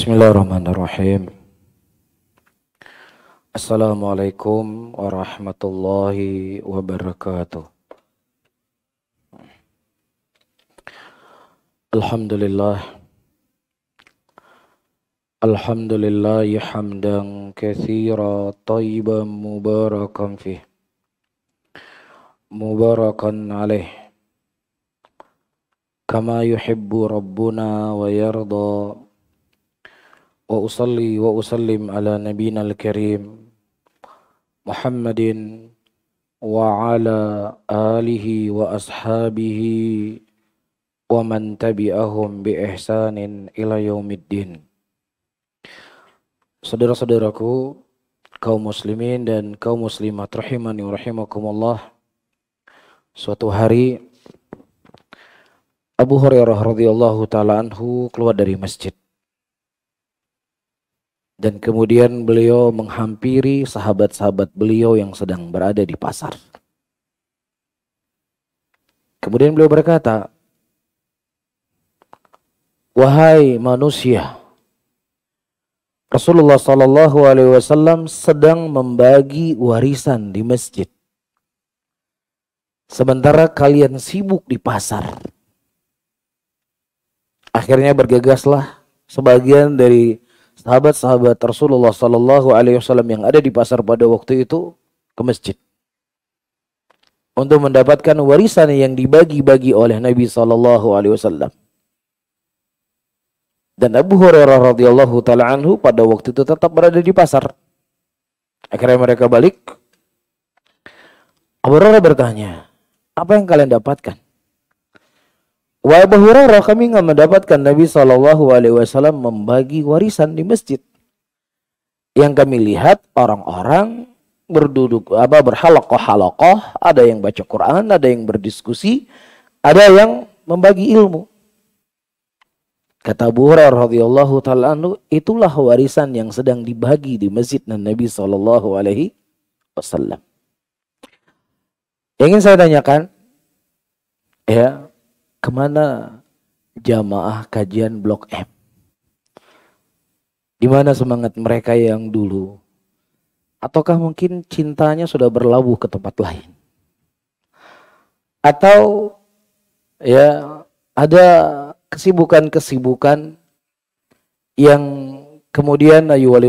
Bismillahirrahmanirrahim. Assalamualaikum warahmatullahi wabarakatuh. Alhamdulillah. Alhamdulillahi hamdan katsira thayyiban mubarakan fih. Mubarakan alaih. Kama yuhibbu rabbuna wa yarda. Wa usalli wa usallim ala nabiyina al-karim Muhammadin wa ala alihi wa ashabihi wa man tabi'ahum bi ihsanin ila yaumiddin. Saudara-saudaraku, kaum muslimin dan kaum muslimat rahimani wa rahimakumullah. Suatu hari Abu Hurairah radhiyallahu taala anhu keluar dari masjid. Dan kemudian beliau menghampiri sahabat-sahabat beliau yang sedang berada di pasar. Kemudian beliau berkata, "Wahai manusia, Rasulullah sallallahu alaihi wasallam sedang membagi warisan di masjid. Sementara kalian sibuk di pasar." Akhirnya bergegaslah sebagian dari sahabat-sahabat Rasulullah sallallahu alaihi wasallam yang ada di pasar pada waktu itu ke masjid untuk mendapatkan warisan yang dibagi-bagi oleh Nabi sallallahu alaihi wasallam. Dan Abu Hurairah radhiyallahu taala anhu pada waktu itu tetap berada di pasar. Akhirnya mereka balik. Abu Hurairah bertanya, "Apa yang kalian dapatkan?" "Wahai Abu Hurairah, kami nggak mendapatkan Nabi Shallallahu Alaihi Wasallam membagi warisan di masjid. Yang kami lihat orang-orang berduduk berhalakoh-halakoh, ada yang baca Quran, ada yang berdiskusi, ada yang membagi ilmu." Kata Abu Hurairah radhiyallahu taala anhu, itulah warisan yang sedang dibagi di masjid Nabi Shallallahu Alaihi Wasallam. Yang ingin saya tanyakan, ya. Kemana jamaah kajian Blok M? Di mana semangat mereka yang dulu? Ataukah mungkin cintanya sudah berlabuh ke tempat lain? Atau ya ada kesibukan-kesibukan yang kemudian ayu wali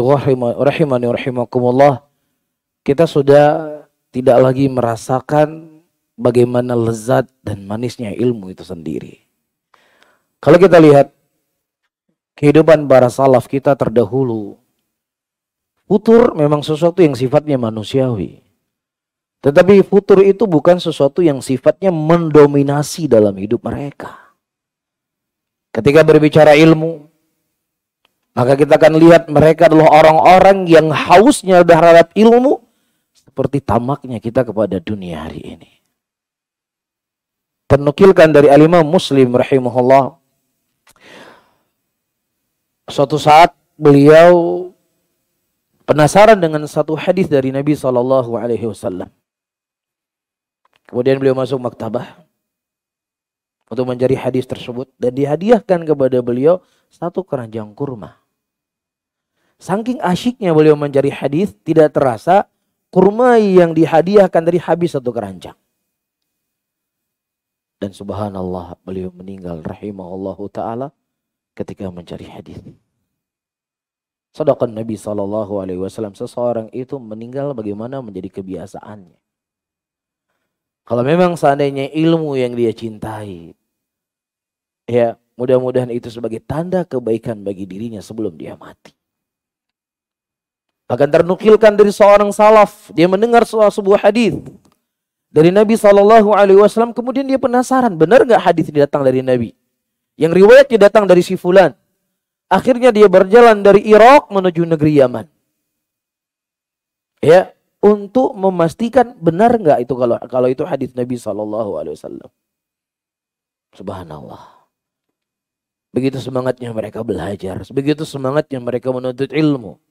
rahimani rahimakumullah, kita sudah tidak lagi merasakan bagaimana lezat dan manisnya ilmu itu sendiri. Kalau kita lihat kehidupan para salaf kita terdahulu, futur memang sesuatu yang sifatnya manusiawi. Tetapi futur itu bukan sesuatu yang sifatnya mendominasi dalam hidup mereka. Ketika berbicara ilmu, maka kita akan lihat mereka adalah orang-orang yang hausnya terhadap ilmu seperti tamaknya kita kepada dunia hari ini. Ternukilkan dari Al-Imam Muslim rahimahullah, suatu saat beliau penasaran dengan satu hadis dari Nabi sallallahu alaihi wasallam. Kemudian beliau masuk maktabah untuk mencari hadis tersebut dan dihadiahkan kepada beliau satu keranjang kurma. Saking asyiknya beliau mencari hadis, tidak terasa kurma yang dihadiahkan dari habis satu keranjang. Dan subhanallah, beliau meninggal rahimahullahu ta'ala ketika mencari hadis. Shadaqan Nabi sallallahu alaihi wasallam, seseorang itu meninggal bagaimana menjadi kebiasaannya. Kalau memang seandainya ilmu yang dia cintai, ya mudah-mudahan itu sebagai tanda kebaikan bagi dirinya sebelum dia mati. Bahkan ternukilkan dari seorang salaf, dia mendengar sebuah hadis dari Nabi sallallahu alaihi wasallam, kemudian dia penasaran, benar nggak hadis ini datang dari Nabi? Yang riwayatnya datang dari si fulan. Akhirnya dia berjalan dari Irak menuju negeri Yaman. Ya, untuk memastikan benar nggak itu kalau itu hadis Nabi sallallahu alaihi wasallam. Subhanallah. Begitu semangatnya mereka belajar, begitu semangatnya mereka menuntut ilmu.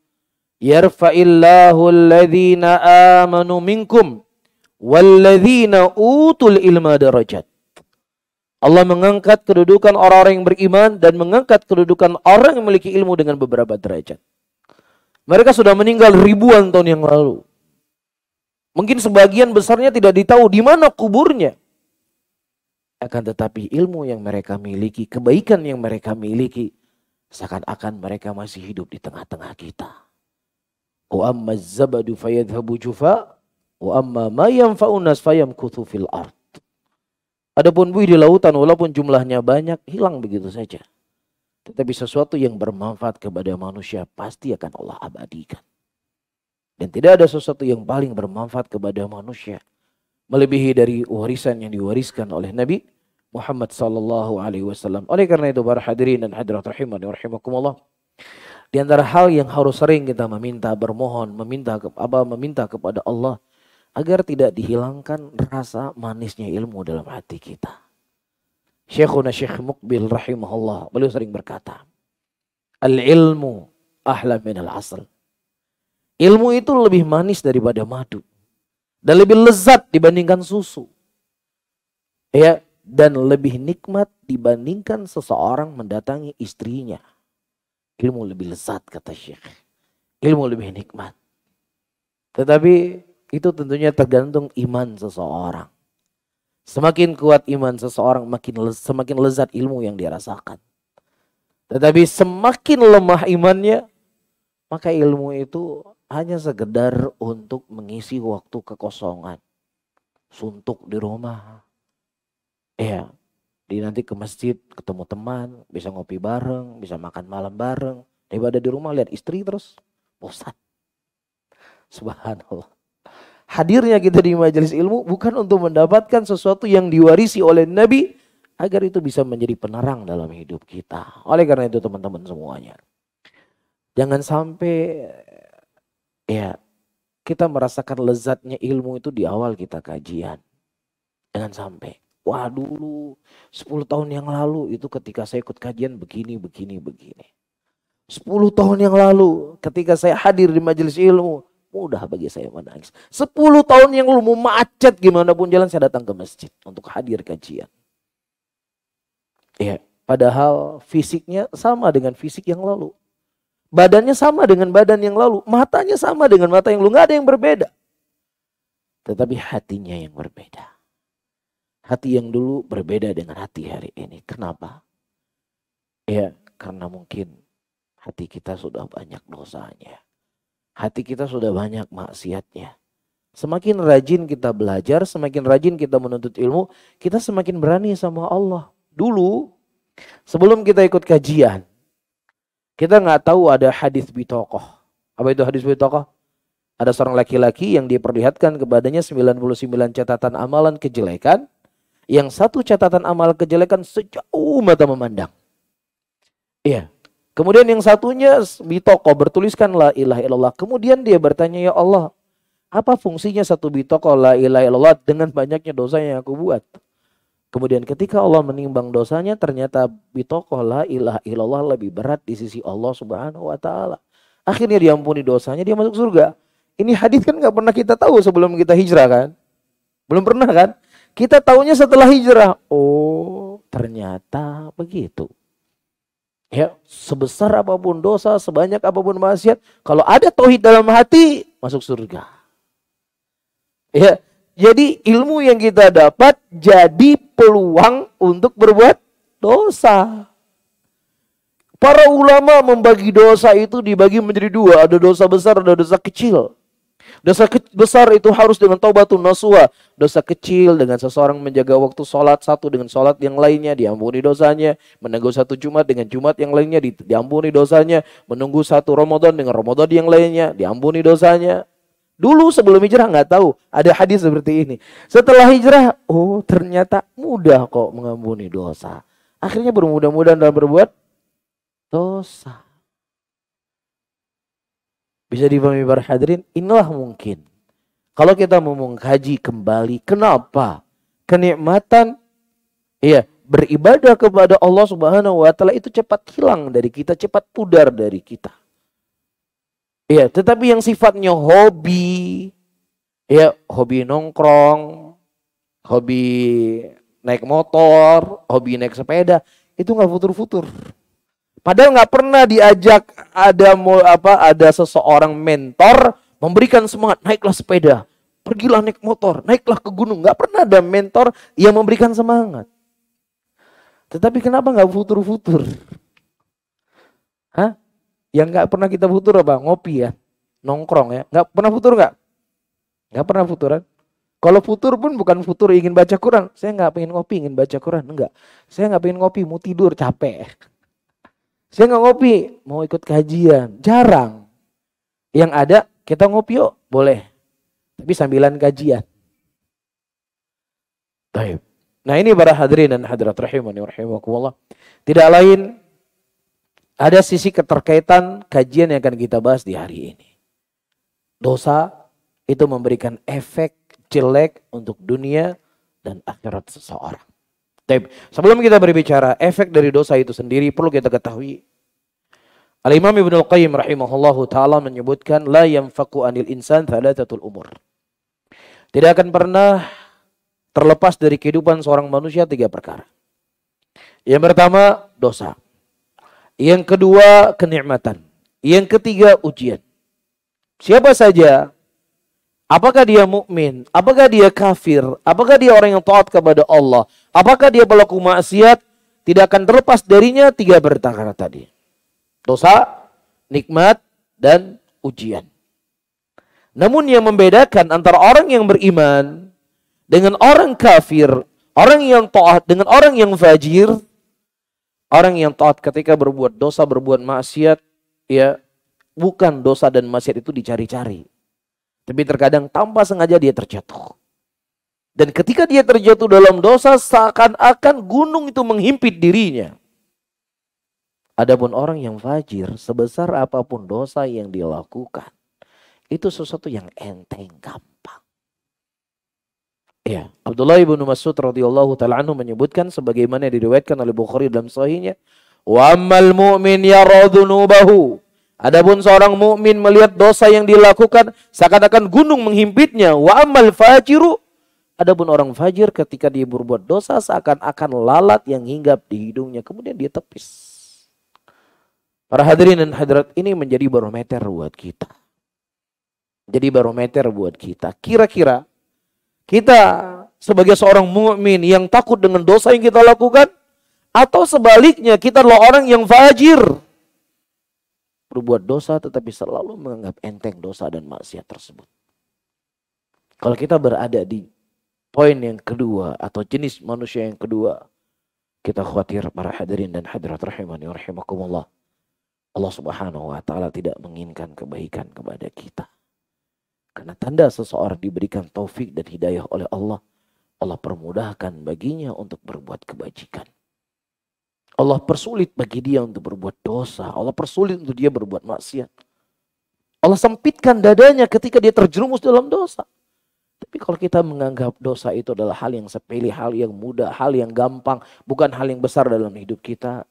Yarfa'illahu alladhina amanu minkum walladzina utul ilma darajat. Allah mengangkat kedudukan orang-orang yang beriman dan mengangkat kedudukan orang yang memiliki ilmu dengan beberapa derajat. Mereka sudah meninggal ribuan tahun yang lalu. Mungkin sebagian besarnya tidak ditahu di mana kuburnya. Akan tetapi ilmu yang mereka miliki, kebaikan yang mereka miliki, seakan-akan mereka masih hidup di tengah-tengah kita. Wa amma az-zabadu fayadhhabu jufa, wa amma ma yanfa'un nas fayamkuthu fil ard. Adapun buih di lautan walaupun jumlahnya banyak, hilang begitu saja. Tetapi sesuatu yang bermanfaat kepada manusia pasti akan Allah abadikan. Dan tidak ada sesuatu yang paling bermanfaat kepada manusia melebihi dari warisan yang diwariskan oleh Nabi Muhammad sallallahu alaihi wasallam. Oleh karena itu para hadirin dan hadirat rahimani wa rahimakumullah, di antara hal yang harus sering kita meminta, bermohon, meminta kepada Allah agar tidak dihilangkan rasa manisnya ilmu dalam hati kita. Syekhuna Syekh Muqbil rahimahullah, beliau sering berkata, al-ilmu ahla minal asal. Ilmu itu lebih manis daripada madu dan lebih lezat dibandingkan susu. Ya, dan lebih nikmat dibandingkan seseorang mendatangi istrinya. Ilmu lebih lezat kata Syekh. Ilmu lebih nikmat. Tetapi itu tentunya tergantung iman seseorang. Semakin kuat iman seseorang, semakin lezat ilmu yang dia rasakan. Tetapi semakin lemah imannya, maka ilmu itu hanya sekedar untuk mengisi waktu kekosongan. Suntuk di rumah. Ya, nanti ke masjid, ketemu teman, bisa ngopi bareng, bisa makan malam bareng. Daripada di rumah lihat istri terus, bosan. Subhanallah. Hadirnya kita di majelis ilmu bukan untuk mendapatkan sesuatu yang diwarisi oleh Nabi, agar itu bisa menjadi penerang dalam hidup kita. Oleh karena itu teman-teman semuanya, jangan sampai ya kita merasakan lezatnya ilmu itu di awal kita kajian. Jangan sampai, wah dulu 10 tahun yang lalu itu ketika saya ikut kajian begini. 10 tahun yang lalu ketika saya hadir di majelis ilmu, mudah bagi saya menangis. 10 tahun yang lalu mau macet gimana pun jalan saya datang ke masjid untuk hadir kajian. Ya, padahal fisiknya sama dengan fisik yang lalu. Badannya sama dengan badan yang lalu. Matanya sama dengan mata yang lalu. Nggak ada yang berbeda. Tetapi hatinya yang berbeda. Hati yang dulu berbeda dengan hati hari ini. Kenapa? Ya, karena mungkin hati kita sudah banyak dosanya. Hati kita sudah banyak maksiatnya. Semakin rajin kita belajar, semakin rajin kita menuntut ilmu, kita semakin berani sama Allah. Dulu, sebelum kita ikut kajian, kita nggak tahu ada hadis bitokoh. Apa itu hadis bitokoh? Ada seorang laki-laki yang diperlihatkan kepadanya 99 catatan amalan kejelekan. Yang satu catatan amal kejelekan sejauh mata memandang. Iya. Kemudian yang satunya bitoko bertuliskan la ilaha illallah. Kemudian dia bertanya, ya Allah, apa fungsinya satu bitoko la ilaha illallah dengan banyaknya dosa yang aku buat? Kemudian ketika Allah menimbang dosanya, ternyata bitoko la ilaha illallah lebih berat di sisi Allah subhanahu wa ta'ala. Akhirnya diampuni dosanya, dia masuk surga. Ini hadis kan gak pernah kita tahu sebelum kita hijrah kan? Belum pernah kan? Kita tahunya setelah hijrah. Oh, ternyata begitu. Ya, sebesar apapun dosa, sebanyak apapun maksiat, kalau ada tauhid dalam hati, masuk surga. Ya, jadi ilmu yang kita dapat jadi peluang untuk berbuat dosa. Para ulama membagi dosa itu dibagi menjadi dua, ada dosa besar, ada dosa kecil. Dosa besar itu harus dengan taubatun nasuha. Dosa kecil dengan seseorang menjaga waktu sholat satu dengan sholat yang lainnya diampuni dosanya. Menunggu satu Jumat dengan Jumat yang lainnya diampuni dosanya. Menunggu satu Ramadan dengan Ramadan yang lainnya diampuni dosanya. Dulu sebelum hijrah nggak tahu ada hadis seperti ini. Setelah hijrah, oh ternyata mudah kok mengampuni dosa. Akhirnya bermudah-mudahan dalam berbuat dosa. Bisa dipahami para hadirin, inilah mungkin. Kalau kita mau mengkaji kembali, kenapa kenikmatan beribadah kepada Allah Subhanahu wa taala itu cepat hilang dari kita, cepat pudar dari kita. Ya, tetapi yang sifatnya hobi, hobi nongkrong, hobi naik motor, hobi naik sepeda, itu nggak futur-futur. Padahal nggak pernah diajak ada seseorang mentor memberikan semangat, naiklah sepeda, pergilah naik motor, naiklah ke gunung. Nggak pernah ada mentor yang memberikan semangat. Tetapi kenapa nggak futur-futur? Hah? Yang nggak pernah kita futur apa? Ngopi ya, nongkrong ya. Nggak pernah futur nggak? Nggak pernah futuran. Kalau futur pun bukan futur ingin baca Quran. Saya nggak pengen ngopi, ingin baca Quran. Enggak. Saya nggak pengen ngopi, mau tidur, capek. Saya nggak ngopi, mau ikut kajian. Jarang. Yang ada, kita ngopi yuk, boleh. Tapi sambilan kajian. Baik. Nah ini para hadirin dan hadirat rahimani wa rahimakumullah. Tidak lain, ada sisi keterkaitan kajian yang akan kita bahas di hari ini. Dosa itu memberikan efek jelek untuk dunia dan akhirat seseorang. Tapi sebelum kita berbicara efek dari dosa itu sendiri, perlu kita ketahui Al-Imam Ibnu Al-Qayyim rahimahullahu ta'ala menyebutkan la yanfaku anil insan thalathatul umur. Tidak akan pernah terlepas dari kehidupan seorang manusia 3 perkara. Yang pertama dosa. Yang kedua kenikmatan. Yang ketiga ujian. Siapa saja, apakah dia mukmin, apakah dia kafir, apakah dia orang yang taat kepada Allah, apakah dia pelaku maksiat, tidak akan terlepas darinya 3 perkara tadi. Dosa, nikmat, dan ujian. Namun yang membedakan antara orang yang beriman dengan orang kafir, orang yang taat dengan orang yang fajir, orang yang taat ketika berbuat dosa, berbuat maksiat, ya bukan dosa dan maksiat itu dicari-cari. Tapi terkadang tanpa sengaja dia terjatuh. Dan ketika dia terjatuh dalam dosa, seakan-akan gunung itu menghimpit dirinya. Adapun orang yang fajir, sebesar apapun dosa yang dilakukan, itu sesuatu yang enteng, gampang. Ya, Abdullah ibn Mas'ud radhiyallahu ta'ala anhu menyebutkan sebagaimana diriwayatkan oleh Bukhari dalam sahihnya, wa ammal mu'min yara dhunubahu. Adapun seorang mukmin melihat dosa yang dilakukan seakan-akan gunung menghimpitnya. Wa ammal fajiru. Adapun orang fajir ketika dia berbuat dosa seakan-akan lalat yang hinggap di hidungnya kemudian dia tepis. Para hadirin dan hadirat, ini menjadi barometer buat kita. Jadi barometer buat kita. Kira-kira kita sebagai seorang mukmin yang takut dengan dosa yang kita lakukan, atau sebaliknya kita adalah orang yang fajir, berbuat dosa tetapi selalu menganggap enteng dosa dan maksiat tersebut. Kalau kita berada di poin yang kedua atau jenis manusia yang kedua, kita khawatir para hadirin dan hadirat rahimani wa rahimakumullah, Allah Subhanahu wa taala tidak menginginkan kebaikan kepada kita. Karena tanda seseorang diberikan taufik dan hidayah oleh Allah, Allah permudahkan baginya untuk berbuat kebajikan. Allah persulit bagi dia untuk berbuat dosa. Allah persulit untuk dia berbuat maksiat. Allah sempitkan dadanya ketika dia terjerumus dalam dosa. Tapi kalau kita menganggap dosa itu adalah hal yang sepele, hal yang mudah, hal yang gampang, bukan hal yang besar dalam hidup kita,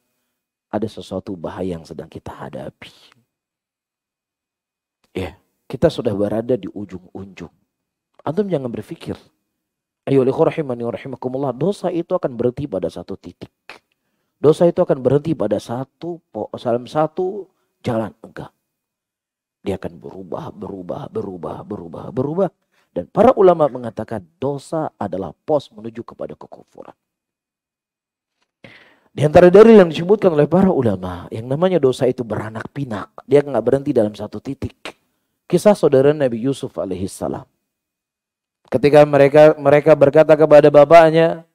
ada sesuatu bahaya yang sedang kita hadapi. Ya, kita sudah berada di ujung-ujung. Antum jangan berpikir, ayo rahimani wa rahimakumullah, dosa itu akan berhenti pada satu titik. Dosa itu akan berhenti pada satu jalan. Enggak. Dia akan berubah. Dan para ulama mengatakan dosa adalah pos menuju kepada kekufuran. Di antara dalil yang disebutkan oleh para ulama, yang namanya dosa itu beranak pinak. Dia enggak berhenti dalam satu titik. Kisah saudara Nabi Yusuf alaihissalam. Ketika mereka berkata kepada bapaknya,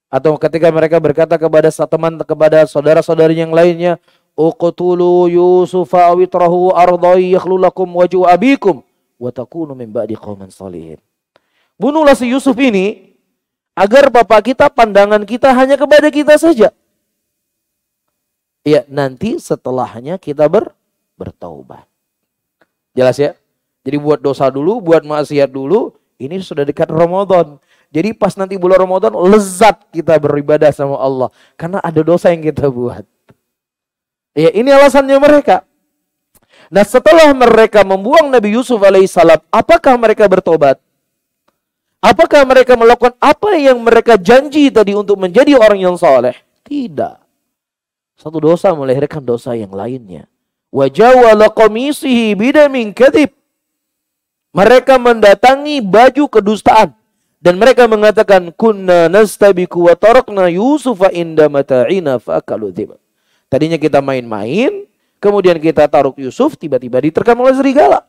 atau ketika mereka berkata kepada kepada saudara-saudari yang lainnya, uqtulu Yusufa awitrahu ardai yakhlu lakum wajhu abikum wa takunu min ba'di qauman salihin. Bunuhlah si Yusuf ini agar bapak kita, pandangan kita hanya kepada kita saja. Ya, nanti setelahnya kita bertaubat. Jelas ya? Jadi buat dosa dulu, buat maksiat dulu. Ini sudah dekat Ramadan. Jadi pas nanti bulan Ramadan lezat kita beribadah sama Allah. Karena ada dosa yang kita buat. Ya, ini alasannya mereka. Nah, setelah mereka membuang Nabi Yusuf alaihissalam, apakah mereka bertobat? Apakah mereka melakukan apa yang mereka janji tadi untuk menjadi orang yang saleh? Tidak. Satu dosa melahirkan dosa yang lainnya. Wa jawala qamisihi bidamin kadzib. Mereka mendatangi baju kedustaan dan mereka mengatakan kunna nastabiqu wa tarakna yusufa inda mata'ina fa'akalu dhiba. Tadinya kita main-main, kemudian kita taruh Yusuf, tiba-tiba diterkam oleh serigala.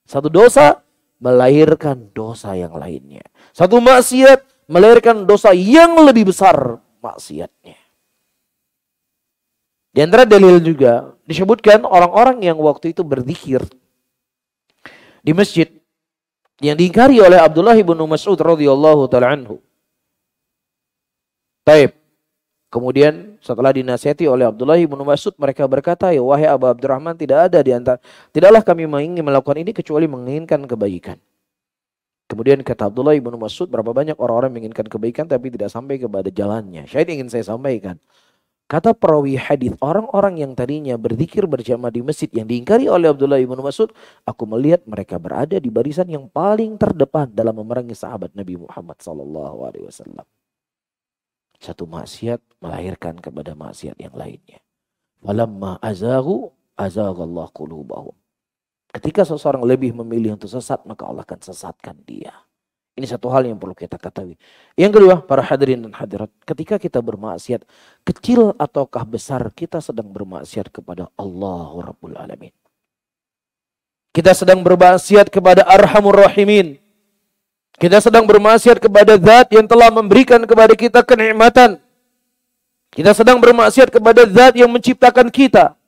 Satu dosa melahirkan dosa yang lainnya. Satu maksiat melahirkan dosa yang lebih besar maksiatnya. Di antara dalil juga disebutkan orang-orang yang waktu itu berzikir di masjid yang diingkari oleh Abdullah bin Mas'ud radhiyallahu taala anhu. Taib. Kemudian setelah dinasihati oleh Abdullah bin Mas'ud, mereka berkata, "Ya wahai Abu Abdurrahman, tidaklah kami ingin melakukan ini kecuali menginginkan kebaikan." Kemudian kata Abdullah bin Mas'ud, berapa banyak orang-orang menginginkan kebaikan tapi tidak sampai kepada jalannya. Syahid ingin saya sampaikan. Kata perawi hadis, orang-orang yang tadinya berzikir berjamaah di masjid yang diingkari oleh Abdullah bin Mas'ud, aku melihat mereka berada di barisan yang paling terdepan dalam memerangi sahabat Nabi Muhammad SAW. Satu maksiat melahirkan kepada maksiat yang lainnya. Falamma azaghu azaghallahu qulubahum. Ketika seseorang lebih memilih untuk sesat, maka Allah akan sesatkan dia. Ini satu hal yang perlu kita ketahui. Yang kedua, para hadirin dan hadirat, ketika kita bermaksiat, kecil ataukah besar, kita sedang bermaksiat kepada Allah Rabbul Alamin. Kita sedang bermaksiat kepada Arhamur Rahimin. Kita sedang bermaksiat kepada Zat yang telah memberikan kepada kita kenikmatan. Kita sedang bermaksiat kepada Zat yang menciptakan kita.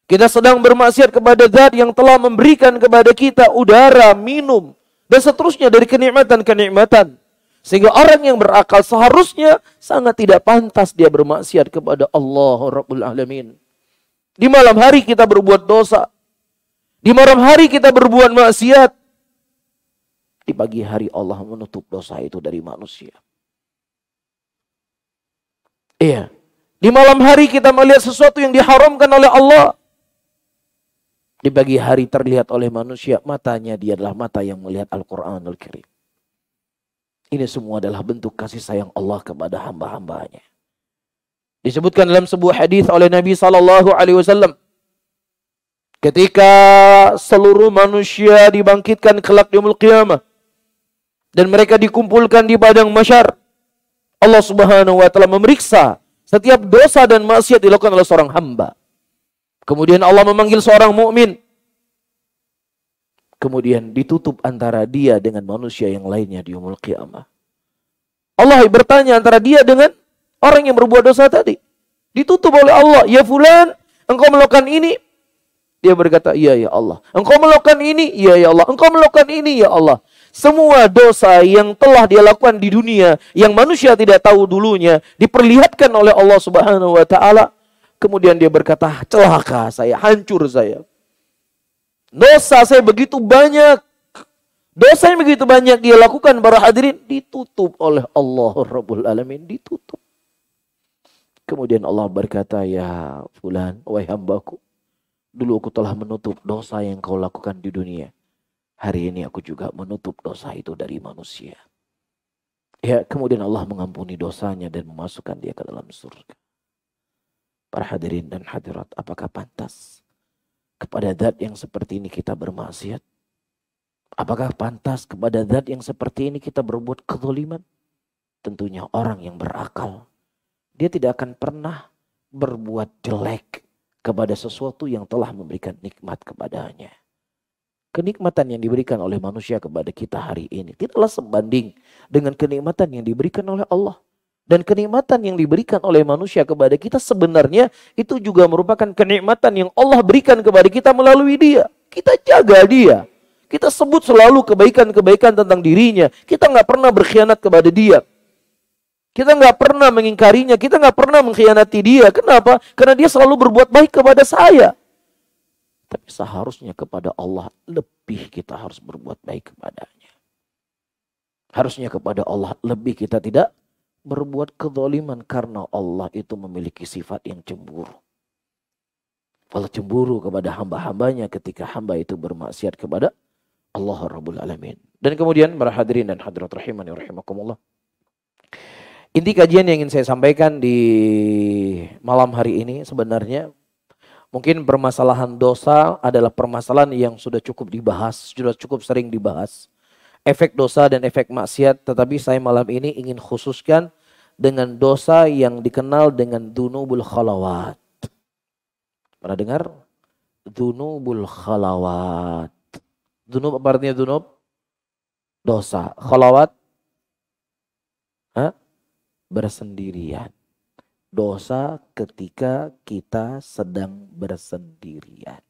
Kita sedang bermaksiat kepada Zat yang telah memberikan kepada kita udara, minum, dan seterusnya dari kenikmatan-kenikmatan. Sehingga orang yang berakal seharusnya sangat tidak pantas dia bermaksiat kepada Allah Rabbul Alamin. Di malam hari kita berbuat dosa. Di malam hari kita berbuat maksiat. Di pagi hari Allah menutup dosa itu dari manusia. Iya. Di malam hari kita melihat sesuatu yang diharamkan oleh Allah. Di pagi hari terlihat oleh manusia, matanya dia adalah mata yang melihat Al-Quranul Karim. Ini semua adalah bentuk kasih sayang Allah kepada hamba-hambanya. Disebutkan dalam sebuah hadis oleh Nabi SAW. Ketika seluruh manusia dibangkitkan kelak di yaumul qiyamah. Dan mereka dikumpulkan di padang mahsyar. Allah Subhanahu wa taala memeriksa setiap dosa dan maksiat dilakukan oleh seorang hamba. Kemudian Allah memanggil seorang mukmin. Kemudian ditutup antara dia dengan manusia yang lainnya di yaumul qiyamah. Allah bertanya antara dia dengan orang yang berbuat dosa tadi. Ditutup oleh Allah. Ya fulan, engkau melakukan ini. Dia berkata, iya ya Allah. Engkau melakukan ini, iya ya Allah. Engkau melakukan ini, ya Allah. Semua dosa yang telah dia lakukan di dunia, yang manusia tidak tahu dulunya, diperlihatkan oleh Allah Subhanahu wa taala. Kemudian dia berkata, celaka saya, hancur saya. Dosa saya begitu banyak. Dosa yang begitu banyak dia lakukan, para hadirin, ditutup oleh Allah Rabbul Alamin, ditutup. Kemudian Allah berkata, ya fulan, wahai hambaku, dulu aku telah menutup dosa yang kau lakukan di dunia. Hari ini aku juga menutup dosa itu dari manusia. Ya, kemudian Allah mengampuni dosanya dan memasukkan dia ke dalam surga. Para hadirin dan hadirat, apakah pantas kepada zat yang seperti ini kita bermaksiat? Apakah pantas kepada zat yang seperti ini kita berbuat kezaliman? Tentunya orang yang berakal, dia tidak akan pernah berbuat jelek kepada sesuatu yang telah memberikan nikmat kepadanya. Kenikmatan yang diberikan oleh manusia kepada kita hari ini tidaklah sebanding dengan kenikmatan yang diberikan oleh Allah. Dan kenikmatan yang diberikan oleh manusia kepada kita sebenarnya itu juga merupakan kenikmatan yang Allah berikan kepada kita melalui dia. Kita jaga dia. Kita sebut selalu kebaikan-kebaikan tentang dirinya. Kita nggak pernah berkhianat kepada dia. Kita nggak pernah mengingkarinya. Kita nggak pernah mengkhianati dia. Kenapa? Karena dia selalu berbuat baik kepada saya. Tapi seharusnya kepada Allah lebih kita harus berbuat baik kepadanya. Harusnya kepada Allah lebih kita tidak berbuat kezaliman karena Allah itu memiliki sifat yang cemburu. Allah cemburu kepada hamba-hambanya ketika hamba itu bermaksiat kepada Allah Rabbul Alamin. Dan kemudian para hadirin dan hadirat rahimani rahimakumullah. Inti kajian yang ingin saya sampaikan di malam hari ini sebenarnya mungkin permasalahan dosa adalah permasalahan yang sudah cukup dibahas, sudah cukup sering dibahas. Efek dosa dan efek maksiat, tetapi saya malam ini ingin khususkan dengan dosa yang dikenal dengan dzunubul khalawat. Pernah dengar? Dzunubul khalawat. Dzunub apa artinya dzunub? Dosa. Khalawat? Bersendirian. Dosa ketika kita sedang bersendirian.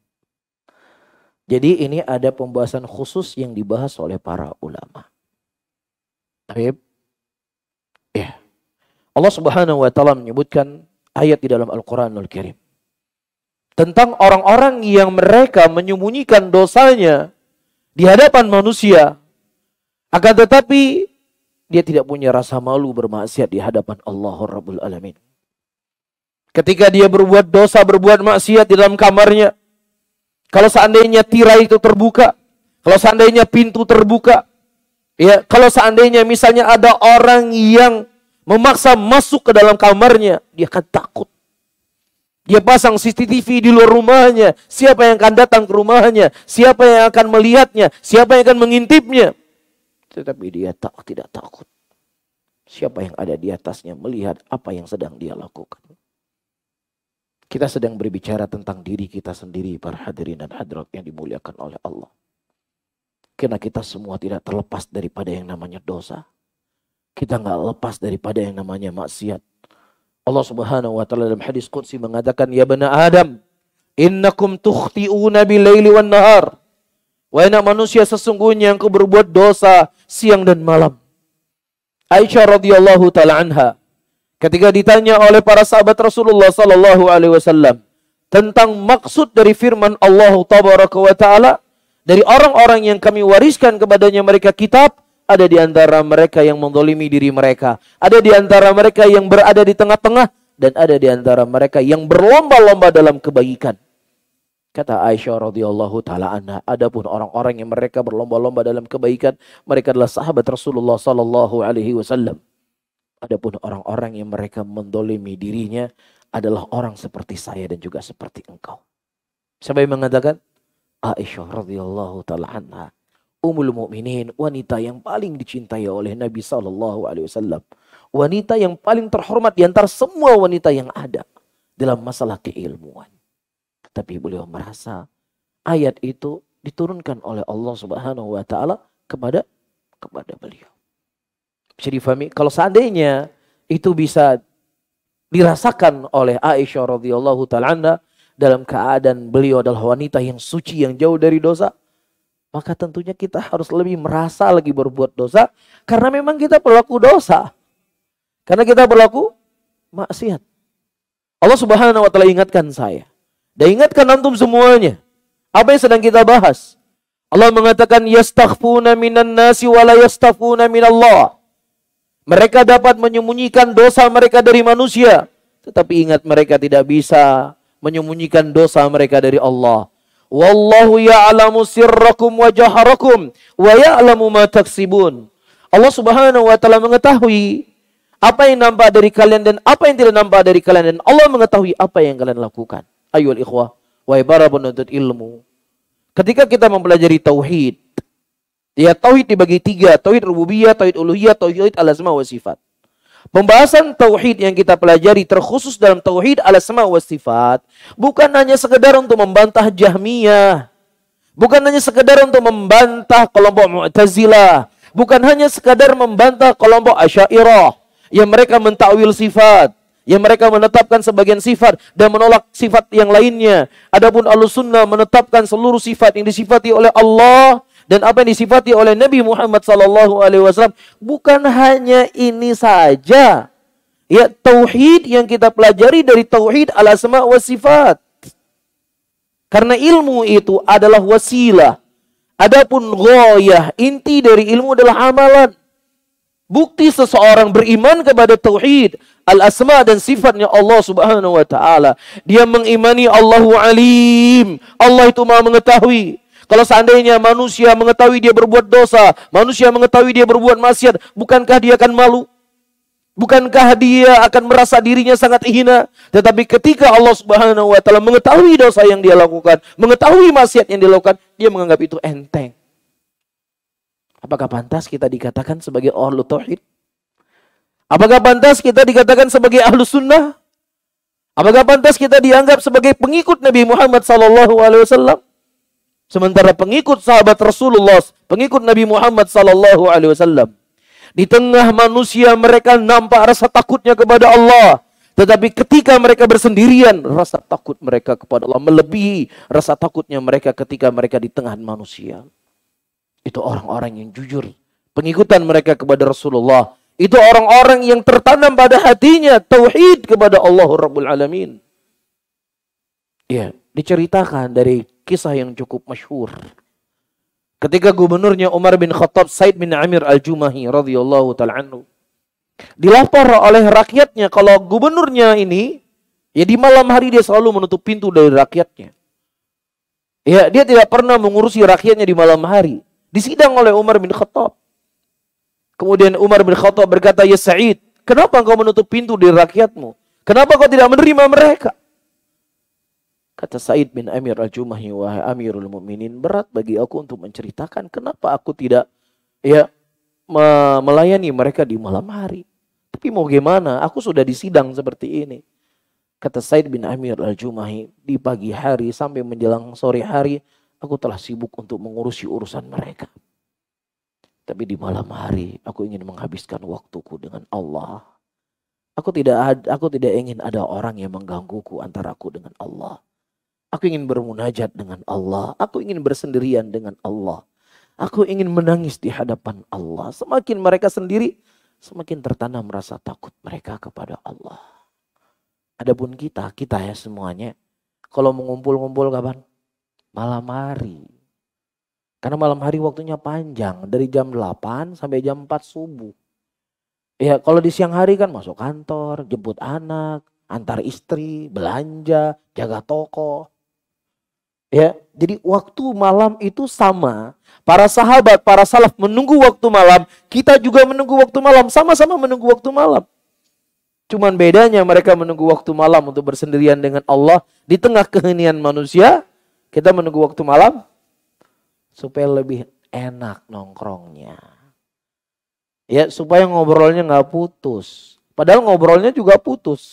Jadi ini ada pembahasan khusus yang dibahas oleh para ulama. Baik. Ya. Allah Subhanahu wa taala menyebutkan ayat di dalam Al-Qur'anul Karim tentang orang-orang yang mereka menyembunyikan dosanya di hadapan manusia, akan tetapi dia tidak punya rasa malu bermaksiat di hadapan Allah Rabbul Alamin. Ketika dia berbuat dosa, berbuat maksiat di dalam kamarnya, kalau seandainya tirai itu terbuka, kalau seandainya pintu terbuka, ya, kalau seandainya misalnya ada orang yang memaksa masuk ke dalam kamarnya, dia akan takut. Dia pasang CCTV di luar rumahnya, siapa yang akan datang ke rumahnya, siapa yang akan melihatnya, siapa yang akan mengintipnya. Tetapi dia tidak takut. Siapa yang ada di atasnya melihat apa yang sedang dia lakukan. Kita sedang berbicara tentang diri kita sendiri, para hadirin dan hadirat yang dimuliakan oleh Allah. Karena kita semua tidak terlepas daripada yang namanya dosa. Kita nggak lepas daripada yang namanya maksiat. Allah Subhanahu wa taala dalam hadis qudsi mengatakan, "Ya bani Adam, innakum tukhti'una bil-laili wan-nahar." Wahai anak manusia, sesungguhnya engkau berbuat dosa siang dan malam. Aisyah radhiyallahu taala anha ketika ditanya oleh para sahabat Rasulullah sallallahu alaihi wasallam tentang maksud dari firman Allah tabaraka wa taala, dari orang-orang yang kami wariskan kepadanya mereka kitab, ada di antara mereka yang menzalimi diri mereka, ada di antara mereka yang berada di tengah-tengah, dan ada di antara mereka yang berlomba-lomba dalam kebaikan. Kata Aisyah radhiyallahu taala anha, adapun orang-orang yang mereka berlomba-lomba dalam kebaikan, mereka adalah sahabat Rasulullah sallallahu alaihi wasallam. Adapun orang-orang yang mereka mendolimi dirinya adalah orang seperti saya dan juga seperti engkau. Siapa yang mengatakan? Aisyah radhiyallahu taala anha, Ummul Mukminin, wanita yang paling dicintai oleh Nabi sallallahu alaihi wasallam. Wanita yang paling terhormat di antara semua wanita yang ada dalam masalah keilmuan. Tapi beliau merasa ayat itu diturunkan oleh Allah Subhanahu wa taala kepada beliau. Bisa difahami? Kalau seandainya itu bisa dirasakan oleh Aisyah radhiyallahu taala anha dalam keadaan beliau adalah wanita yang suci, yang jauh dari dosa, maka tentunya kita harus lebih merasa lagi berbuat dosa karena memang kita pelaku dosa. Karena kita pelaku maksiat. Allah Subhanahu wa taala ingatkan saya. Dan ingatkan antum semuanya. Apa yang sedang kita bahas? Allah mengatakan yastakhfuna minan nasi wa la yastakhfuna minallah. Mereka dapat menyembunyikan dosa mereka dari manusia, tetapi ingat mereka tidak bisa menyembunyikan dosa mereka dari Allah. Wallahu ya'lamu sirrakum wa jaharakum wa ya'lamu ma taksibun. Allah Subhanahu wa taala mengetahui apa yang nampak dari kalian dan apa yang tidak nampak dari kalian, dan Allah mengetahui apa yang kalian lakukan. Ayyuhal ikhwah, wahai para penuntut ilmu, ketika kita mempelajari tauhid, ya tauhid dibagi tiga, tauhid rububiyah, tauhid uluhiyah, tauhid al-asma wa sifat. Pembahasan tauhid yang kita pelajari terkhusus dalam tauhid al-asma wa sifat bukan hanya sekedar untuk membantah Jahmiyah, bukan hanya sekedar untuk membantah kelompok Mu'tazilah, bukan hanya sekedar membantah kelompok Asy'ariyah yang mereka mentakwil sifat, yang mereka menetapkan sebagian sifat dan menolak sifat yang lainnya. Adapun Ahlussunnah menetapkan seluruh sifat yang disifati oleh Allah dan apa yang disifati oleh Nabi Muhammad sallallahu alaihi wasallam. Bukan hanya ini saja. Ya, tauhid yang kita pelajari dari tauhid al-asma wa sifat. Karena ilmu itu adalah wasilah. Adapun ghayah, inti dari ilmu adalah amalan. Bukti seseorang beriman kepada tauhid al-asma dan sifatnya Allah Subhanahu wa taala, dia mengimani Allahu alim, Allah itu Maha mengetahui. Kalau seandainya manusia mengetahui dia berbuat dosa, manusia mengetahui dia berbuat maksiat, bukankah dia akan malu? Bukankah dia akan merasa dirinya sangat hina? Tetapi ketika Allah Subhanahu wa taala mengetahui dosa yang dia lakukan, mengetahui maksiat yang dia lakukan, dia menganggap itu enteng. Apakah pantas kita dikatakan sebagai ahlu tauhid? Apakah pantas kita dikatakan sebagai ahlu sunnah? Apakah pantas kita dianggap sebagai pengikut Nabi Muhammad SAW? Sementara pengikut sahabat Rasulullah, pengikut Nabi Muhammad SAW, di tengah manusia mereka nampak rasa takutnya kepada Allah. Tetapi ketika mereka bersendirian, rasa takut mereka kepada Allah melebihi rasa takutnya mereka ketika mereka di tengah manusia. Itu orang-orang yang jujur. Pengikutan mereka kepada Rasulullah. Itu orang-orang yang tertanam pada hatinya tauhid kepada Allah Rabbul Alamin. Ya, diceritakan dari kisah yang cukup masyhur. Ketika gubernurnya Umar bin Khattab, Said bin Amir al-Jumahi radhiyallahu ta'ala anhu, dilapor oleh rakyatnya kalau gubernurnya ini, ya di malam hari dia selalu menutup pintu dari rakyatnya. Ya, dia tidak pernah mengurusi rakyatnya di malam hari. Disidang oleh Umar bin Khattab. Kemudian Umar bin Khattab berkata, "Ya Sa'id, kenapa engkau menutup pintu dari rakyatmu? Kenapa kau tidak menerima mereka?" Kata Said bin Amir al-Jumahi, "Wahai Amirul Mukminin, berat bagi aku untuk menceritakan kenapa aku tidak melayani mereka di malam hari. Tapi mau gimana? Aku sudah disidang seperti ini." Kata Said bin Amir al-Jumahi, "Di pagi hari sampai menjelang sore hari, aku telah sibuk untuk mengurusi urusan mereka. Tapi di malam hari aku ingin menghabiskan waktuku dengan Allah. Aku tidak ingin ada orang yang menggangguku antara aku dengan Allah. Aku ingin bermunajat dengan Allah. Aku ingin bersendirian dengan Allah. Aku ingin menangis di hadapan Allah." Semakin mereka sendiri, semakin tertanam rasa takut mereka kepada Allah. Adapun kita ya semuanya, kalau mengumpul-ngumpul kapan? Malam hari. Karena malam hari waktunya panjang. Dari jam 8 sampai jam 4 subuh. Ya, kalau di siang hari kan masuk kantor, jemput anak, antar istri, belanja, jaga toko. Ya, jadi waktu malam itu sama. Para sahabat, para salaf menunggu waktu malam. Kita juga menunggu waktu malam. Sama-sama menunggu waktu malam. Cuman bedanya mereka menunggu waktu malam untuk bersendirian dengan Allah. Di tengah keheningan manusia, kita menunggu waktu malam supaya lebih enak nongkrongnya. Ya, supaya ngobrolnya nggak putus. Padahal ngobrolnya juga putus.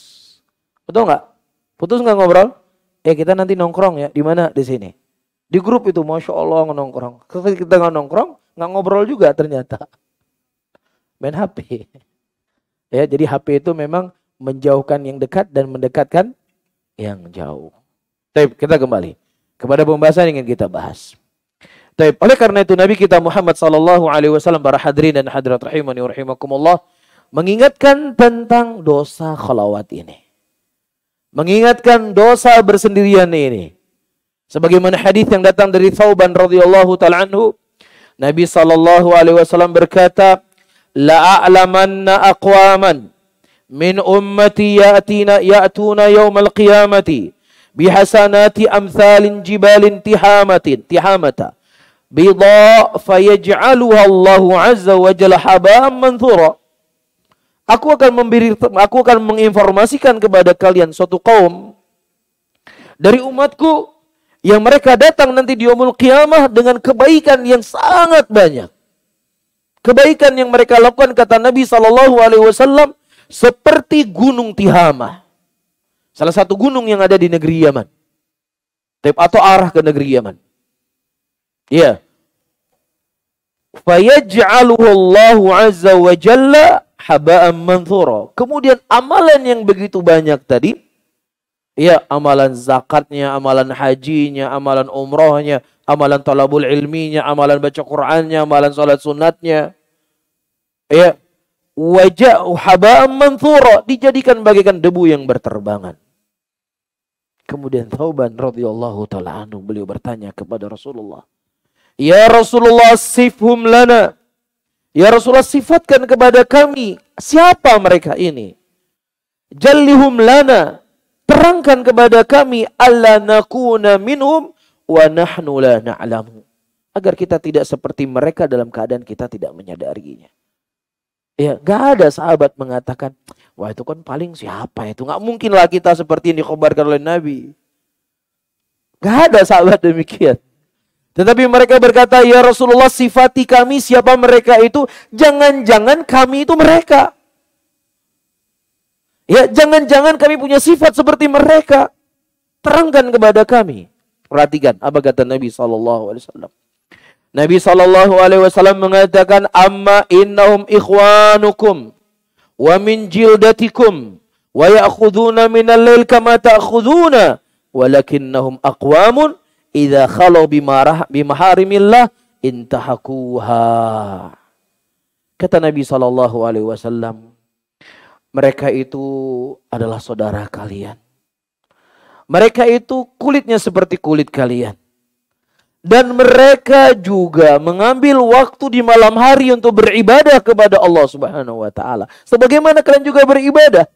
Betul nggak? Putus nggak ngobrol? Kita nanti nongkrong ya. Di mana? Di sini. Di grup itu, Masya Allah nongkrong. Kita nggak nongkrong, nggak ngobrol juga ternyata. Main HP. Ya, jadi HP itu memang menjauhkan yang dekat dan mendekatkan yang jauh. Baik, kita kembali kepada pembahasan yang ingin kita bahas. Baik, oleh karena itu Nabi kita Muhammad SAW, para hadirin dan hadirat rahimani wa rahimakumullah, mengingatkan tentang dosa khalawat ini. Mengingatkan dosa bersendirian ini. Sebagaimana hadis yang datang dari Thauban radhiyallahu ta'ala anhu, Nabi SAW berkata, "La a'lamanna aqwaman min ummati ya'tuna yawmal qiyamati bihasanati amthalin jibalin tihamata bidha fayaj'aluha Allahu azza wa jalla haba'an manthura." Aku akan menginformasikan kepada kalian suatu kaum dari umatku yang mereka datang nanti di yaumul qiyamah dengan kebaikan yang sangat banyak. Kebaikan yang mereka lakukan, kata Nabi SAW, seperti gunung Tihamah. Salah satu gunung yang ada di negeri Yaman. Atau arah ke negeri Yaman. Ya. Fayaj'aluhu Allahu azza wa jalla haba'an manthura. Kemudian amalan yang begitu banyak tadi, ya, amalan zakatnya, amalan hajinya, amalan umrohnya, amalan talabul ilminya, amalan baca Qur'annya, amalan salat sunatnya, ya, waja'u haba'an manthura, dijadikan bagaikan debu yang berterbangan. Kemudian Thauban radhiyallahu ta'ala anhu, beliau bertanya kepada Rasulullah, "Ya Rasulullah, sifhum lana." Ya Rasulullah, sifatkan kepada kami siapa mereka ini. "Jallihum lana." Terangkan kepada kami, alla nakuna minhum wa nahnu la na'lamu. Agar kita tidak seperti mereka dalam keadaan kita tidak menyadarinya. Ya, gak ada sahabat mengatakan, wah itu kan paling siapa itu? Gak mungkin lah kita seperti yang dikhabarkan oleh Nabi. Gak ada sahabat demikian. Tetapi mereka berkata, ya Rasulullah, sifati kami siapa mereka itu. Jangan-jangan kami itu mereka. Ya, jangan-jangan kami punya sifat seperti mereka. Terangkan kepada kami. Perhatikan apa kata Nabi SAW. Nabi SAW mengatakan, amma innahum ikhwanukum wa min jildatikum wa ya'khuduna minal lail kama ta'khuduna walakinnahum aqwamun idza khalu bimaharimillah intahakuha. Kata Nabi SAW, mereka itu adalah saudara kalian. Mereka itu kulitnya seperti kulit kalian. Dan mereka juga mengambil waktu di malam hari untuk beribadah kepada Allah Subhanahu wa taala. Sebagaimana kalian juga beribadah.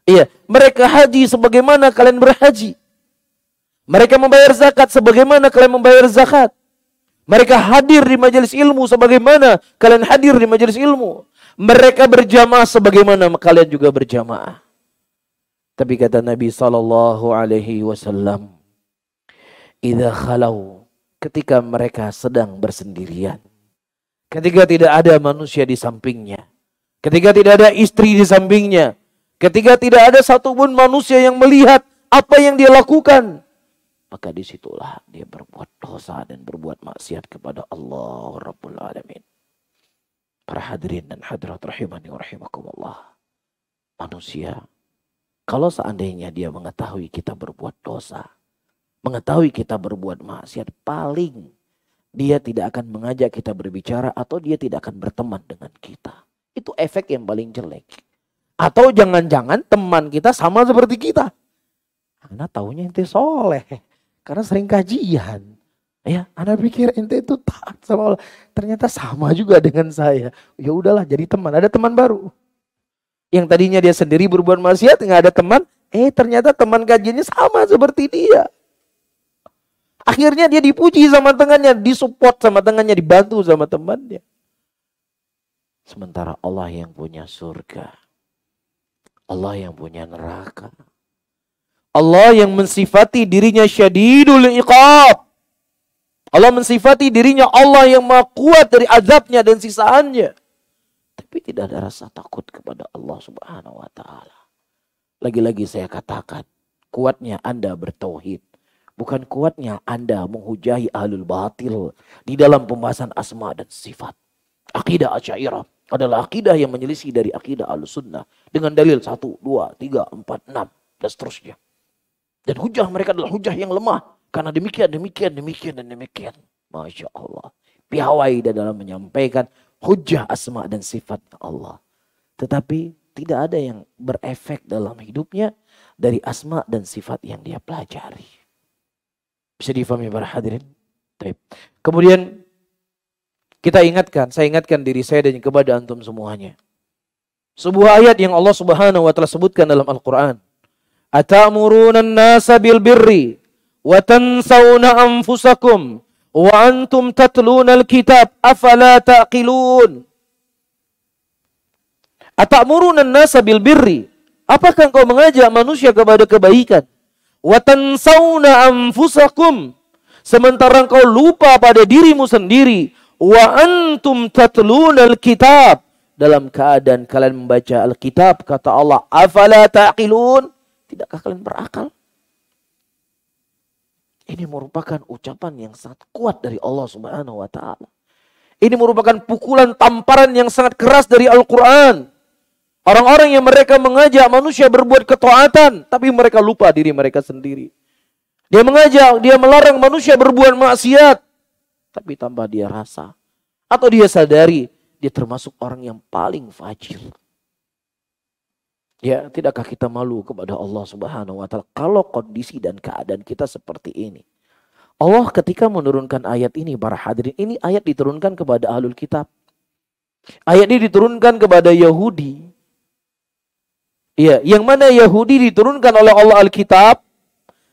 Iya, mereka haji sebagaimana kalian berhaji. Mereka membayar zakat sebagaimana kalian membayar zakat. Mereka hadir di majelis ilmu sebagaimana kalian hadir di majelis ilmu. Mereka berjamaah sebagaimana kalian juga berjamaah. Tapi kata Nabi SAW, idza khalau, ketika mereka sedang bersendirian, ketika tidak ada manusia di sampingnya, ketika tidak ada istri di sampingnya, ketika tidak ada satupun manusia yang melihat apa yang dia lakukan, maka disitulah dia berbuat dosa dan berbuat maksiat kepada Allah Rabbul Alamin. Para hadirin dan hadirat rahimani wa rahimakumullah. Manusia, kalau seandainya dia mengetahui kita berbuat dosa, mengetahui kita berbuat maksiat, paling dia tidak akan mengajak kita berbicara atau dia tidak akan berteman dengan kita. Itu efek yang paling jelek. Atau jangan-jangan teman kita sama seperti kita. Karena taunya ente soleh. Karena sering kajian. Ya, Anda pikir ente itu taat sama Allah. Ternyata sama juga dengan saya. Ya udahlah, jadi teman. Ada teman baru. Yang tadinya dia sendiri berbuat maksiat, nggak ada teman. Ternyata teman kajiannya sama seperti dia. Akhirnya dia dipuji sama temannya, disupport sama temannya, dibantu sama temannya. Sementara Allah yang punya surga, Allah yang punya neraka, Allah yang mensifati dirinya syadidul iqab, Allah mensifati dirinya Allah yang maha kuat dari azabnya dan sisaannya. Tapi tidak ada rasa takut kepada Allah Subhanahu wa ta'ala. Lagi-lagi saya katakan, kuatnya Anda bertauhid. Bukan kuatnya Anda menghujahi ahlul batil di dalam pembahasan asma dan sifat. Akidah Asy'ariyah adalah akidah yang menyelisih dari akidah Ahlussunnah dengan dalil 1, 2, 3, 4, 6 dan seterusnya. Dan hujah mereka adalah hujah yang lemah karena demikian. Masya Allah. Piawai dalam menyampaikan hujah asma dan sifat Allah. Tetapi tidak ada yang berefek dalam hidupnya dari asma dan sifat yang dia pelajari. Bisa difahami para hadirin? Kemudian saya ingatkan diri saya dan kepada antum semuanya. Sebuah ayat yang Allah Subhanahu wa taala sebutkan dalam Al-Qur'an. Atamuruna an-nasa bil birri wa tansawna anfusakum wa antum tatluna al-kitab afala taqilun. Atamuruna an-nasa bil birri. Apakah engkau mengajak manusia kepada kebaikan? Wa tansawna anfusakum, sementara engkau lupa pada dirimu sendiri. Wa antum tatluna al-kitab, dalam keadaan kalian membaca Alkitab. Kata Allah, afala taqilun, tidakkah kalian berakal? Ini merupakan ucapan yang sangat kuat dari Allah Subhanahu wa taala. Ini merupakan pukulan tamparan yang sangat keras dari Al-Qur'an. Orang-orang yang mereka mengajak manusia berbuat ketaatan, tapi mereka lupa diri mereka sendiri. Dia mengajak, dia melarang manusia berbuat maksiat, tapi tanpa dia rasa atau dia sadari, dia termasuk orang yang paling fajir. Ya, tidakkah kita malu kepada Allah Subhanahu wa taala kalau kondisi dan keadaan kita seperti ini? Allah ketika menurunkan ayat ini, para hadirin, ini ayat diturunkan kepada ahlul kitab. Ayat ini diturunkan kepada Yahudi. Ya, yang mana Yahudi diturunkan oleh Allah Alkitab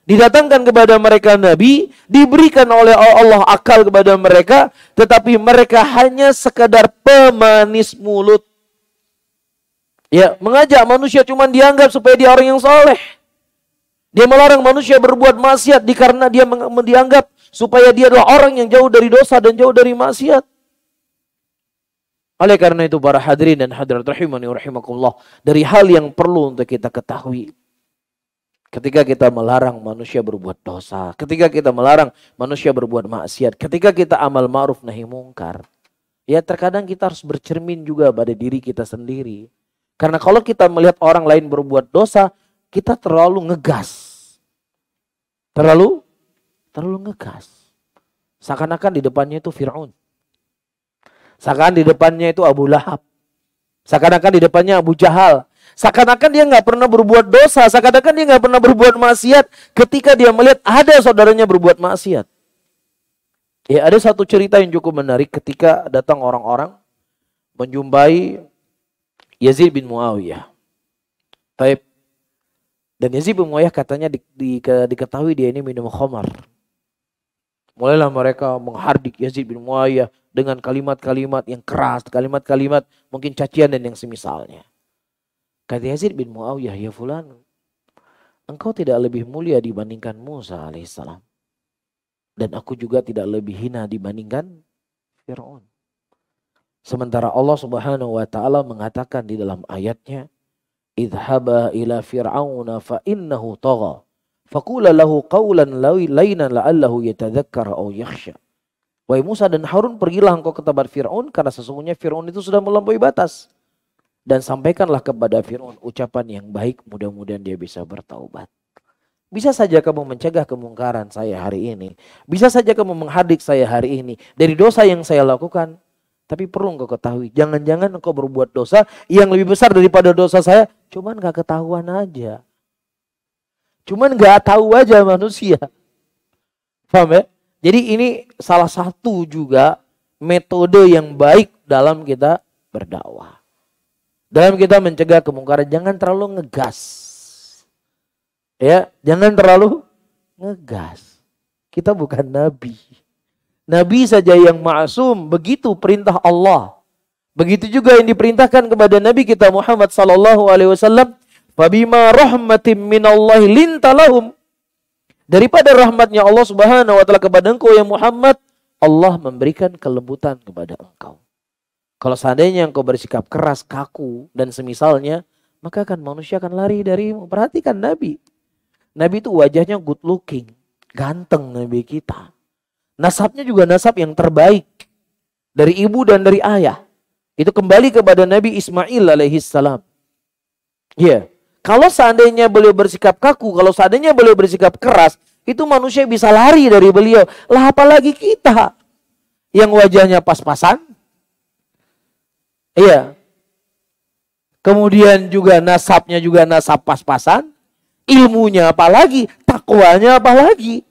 Didatangkan kepada mereka nabi, diberikan oleh Allah akal kepada mereka, tetapi mereka hanya sekadar pemanis mulut. Ya, mengajak manusia cuma dianggap supaya dia orang yang soleh. Dia melarang manusia berbuat maksiat karena dia dianggap supaya dia adalah orang yang jauh dari dosa dan jauh dari maksiat. Oleh karena itu para hadirin dan hadirat rahimani wa rahimakumullah, dari hal yang perlu untuk kita ketahui, ketika kita melarang manusia berbuat dosa, ketika kita melarang manusia berbuat maksiat, ketika kita amal ma'ruf nahi mungkar, ya terkadang kita harus bercermin juga pada diri kita sendiri. Karena kalau kita melihat orang lain berbuat dosa, kita terlalu ngegas. Terlalu ngegas. Seakan-akan di depannya itu Fir'aun. Seakan di depannya itu Abu Lahab. Seakan-akan di depannya Abu Jahal. Seakan-akan dia nggak pernah berbuat dosa. Seakan-akan dia nggak pernah berbuat maksiat ketika dia melihat ada saudaranya berbuat maksiat. Ya, ada satu cerita yang cukup menarik ketika datang orang-orang menjumpai Yazid bin Muawiyah. Taib. Dan Yazid bin Muawiyah katanya diketahui dia ini minum khamar. Mulailah mereka menghardik Yazid bin Muawiyah dengan kalimat-kalimat yang keras, kalimat-kalimat mungkin cacian dan yang semisalnya. Kata Yazid bin Muawiyah, ya fulan, engkau tidak lebih mulia dibandingkan Musa alaihissalam. Dan aku juga tidak lebih hina dibandingkan Fir'aun. Sementara Allah subhanahu wa ta'ala mengatakan di dalam ayatnya, idhaba ila fir'auna fa innahu tagha. Faqula lahu qawlan laynan la'allahu yatadzakkar aw yakhsha. Wahai Musa dan Harun, pergilah engkau ke tempat Fir'aun karena sesungguhnya Fir'aun itu sudah melampaui batas. Dan sampaikanlah kepada Fir'aun ucapan yang baik, mudah-mudahan dia bisa bertaubat. Bisa saja kamu mencegah kemungkaran saya hari ini. Bisa saja kamu menghardik saya hari ini dari dosa yang saya lakukan. Tapi perlu engkau ketahui, jangan-jangan engkau berbuat dosa yang lebih besar daripada dosa saya, cuman gak ketahuan aja. Cuman gak tahu aja manusia. Paham ya? Jadi ini salah satu juga metode yang baik dalam kita berdakwah. Dalam kita mencegah kemungkaran, jangan terlalu ngegas. Ya, jangan terlalu ngegas. Kita bukan nabi. Nabi saja yang ma'asum, begitu perintah Allah. Begitu juga yang diperintahkan kepada Nabi kita Muhammad sallallahu alaihi wasallam, "Fabima rahmatin minallahi lintalahum." Daripada rahmatnya Allah subhanahu wa ta'ala kepada engkau ya Muhammad, Allah memberikan kelembutan kepada engkau. Kalau seandainya engkau bersikap keras, kaku, dan semisalnya, maka kan manusia akan lari darimu. Perhatikan Nabi. Nabi itu wajahnya good looking. Ganteng Nabi kita. Nasabnya juga nasab yang terbaik. Dari ibu dan dari ayah. Itu kembali kepada Nabi Ismail alaihissalam. Ya. Kalau seandainya beliau bersikap kaku, kalau seandainya beliau bersikap keras, itu manusia bisa lari dari beliau. Lah apalagi kita yang wajahnya pas-pasan. Iya. Kemudian juga nasabnya juga nasab pas-pasan. Ilmunya apalagi, takwanya apalagi.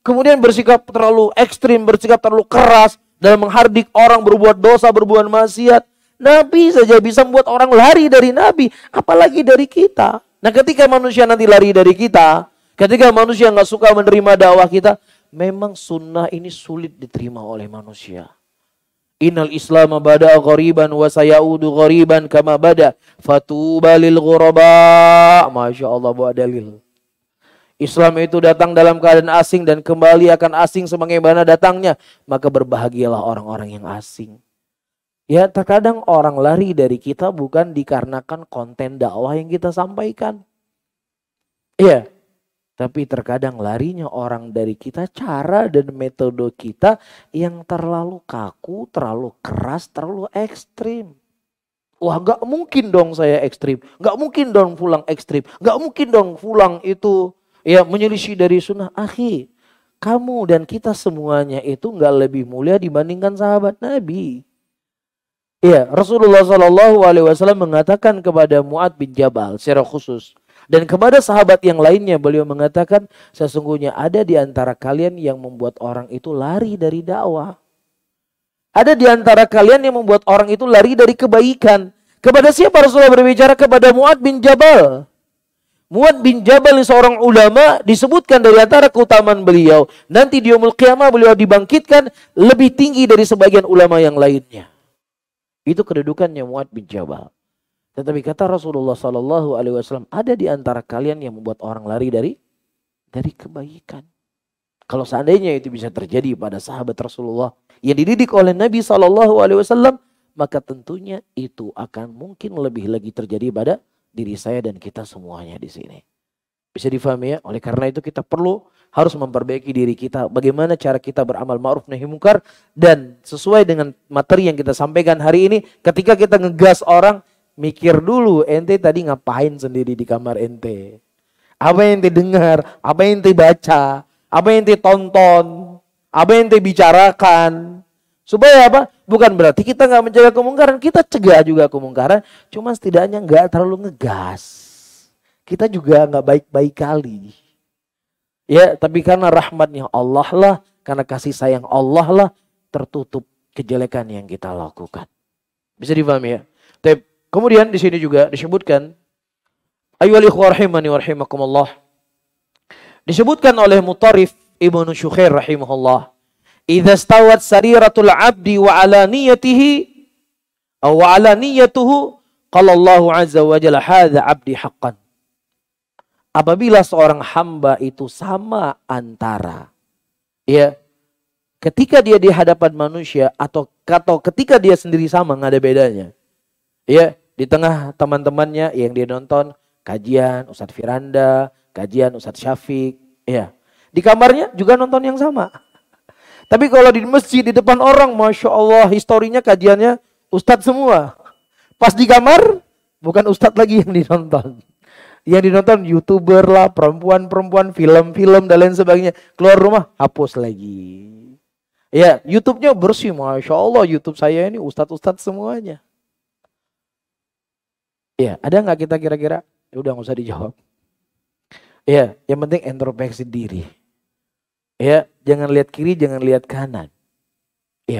Kemudian bersikap terlalu ekstrim, bersikap terlalu keras dalam menghardik orang berbuat dosa, berbuat maksiat. Nabi saja bisa membuat orang lari dari Nabi, apalagi dari kita. Nah ketika manusia nanti lari dari kita, ketika manusia nggak suka menerima dakwah kita, memang sunnah ini sulit diterima oleh manusia. Innal Islam bada'a ghariban wa sayaudu ghariban kama bada fatuba lil ghuraba. Masya Allah, buat dalil. Islam itu datang dalam keadaan asing dan kembali akan asing sebagaimana datangnya. Maka berbahagialah orang-orang yang asing. Ya terkadang orang lari dari kita bukan dikarenakan konten dakwah yang kita sampaikan. Iya. Tapi terkadang larinya orang dari kita cara dan metode kita yang terlalu kaku, terlalu keras, terlalu ekstrim. Wah gak mungkin dong saya ekstrim. Gak mungkin dong pulang ekstrim. Gak mungkin dong pulang itu ya menyelisih dari sunnah. Akhi, kamu dan kita semuanya itu gak lebih mulia dibandingkan sahabat Nabi. Iya, Rasulullah SAW mengatakan kepada Mu'ad bin Jabal secara khusus. Dan kepada sahabat yang lainnya beliau mengatakan, sesungguhnya ada di antara kalian yang membuat orang itu lari dari dakwah. Ada di antara kalian yang membuat orang itu lari dari kebaikan. Kepada siapa Rasulullah berbicara? Kepada Mu'ad bin Jabal. Mu'adz bin Jabal seorang ulama, disebutkan dari antara keutamaan beliau, nanti di yaumul qiyamah beliau dibangkitkan lebih tinggi dari sebagian ulama yang lainnya. Itu kedudukannya Mu'adz bin Jabal. Tetapi kata Rasulullah sallallahu alaihi wasallam, ada di antara kalian yang membuat orang lari dari kebaikan. Kalau seandainya itu bisa terjadi pada sahabat Rasulullah yang dididik oleh Nabi sallallahu alaihi wasallam, maka tentunya itu akan mungkin lebih lagi terjadi pada diri saya dan kita semuanya di sini. Bisa difahami ya? Oleh karena itu kita harus memperbaiki diri kita. Bagaimana cara kita beramal ma'ruf nahi munkar, dan sesuai dengan materi yang kita sampaikan hari ini, ketika kita ngegas orang, mikir dulu ente tadi ngapain sendiri di kamar ente. Apa yang ente dengar, apa yang ente baca, apa yang ente tonton, apa yang ente bicarakan. Supaya apa? Bukan berarti kita nggak mencegah kemungkaran, kita cegah juga kemungkaran. Cuma setidaknya nggak terlalu ngegas. Kita juga nggak baik-baik kali. Ya, tapi karena rahmatnya Allah lah, karena kasih sayang Allah lah, tertutup kejelekan yang kita lakukan. Bisa difahami ya? Kemudian di sini juga disebutkan, ayyuhal ikhwah rahimani wa rahimakumullah. Disebutkan oleh Mutarrif Ibnu Syukhair rahimahullah, idza stawat sariratul abdi wa ala niyatihi aw wa ala niyatuhu qala Allah azza wa jalla hadza abdi haqqan. Apabila seorang hamba itu sama antara ketika dia di hadapan manusia atau ketika dia sendiri sama, nggak ada bedanya. Di tengah teman-temannya yang dia nonton kajian Ustadz Firanda, kajian Ustadz Syafiq, di kamarnya juga nonton yang sama. Tapi kalau di masjid di depan orang, Masya Allah historinya kajiannya Ustadz semua. Pas di kamar bukan Ustadz lagi yang dinonton. Yang dinonton YouTuber lah, perempuan-perempuan, film-film dan lain sebagainya. Keluar rumah hapus lagi. YouTube-nya bersih, Masya Allah. YouTube saya ini Ustadz-Ustadz semuanya. Ada nggak kita kira-kira? Udah nggak usah dijawab. Yang penting introspeksi diri. Jangan lihat kiri, jangan lihat kanan.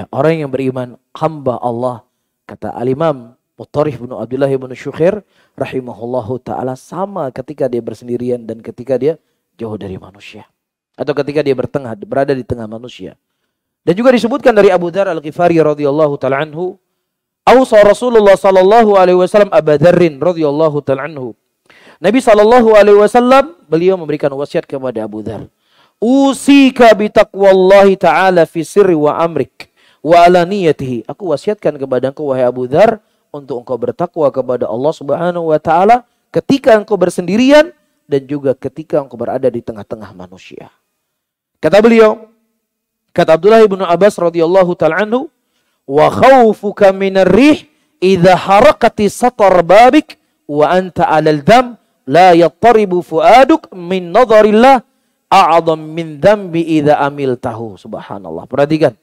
Orang yang beriman hamba Allah, kata Al-Imam Mutarrif bin Abdullah bin Syukhair rahimahullahu taala, sama ketika dia bersendirian dan ketika dia jauh dari manusia, atau ketika dia berada di tengah manusia. Dan juga disebutkan dari Abu Dzar Al-Ghifari radhiyallahu taala anhu, awsa Rasulullah sallallahu alaihi wasallam Abu Dzarrin radhiyallahu taala anhu. Nabi sallallahu alaihi wasallam beliau memberikan wasiat kepada Abu Dzar. Usika bi taqwallahi ta'ala fi sirri wa amrik wa alaniyatihi. Aku wasiatkan kepada engkau wahai Abu Dzar untuk engkau bertakwa kepada Allah Subhanahu wa taala ketika engkau bersendirian dan juga ketika engkau berada di tengah-tengah manusia. Kata beliau, kata Abdullah bin Abbas radhiyallahu ta'ala anhu, wa khawfuka minar rih idza harakati satar babik wa anta 'alal dam la yattaribu fuaduk min nadharillah a'adham min dzambi idza amiltahu. Subhanallah. Perhatikan.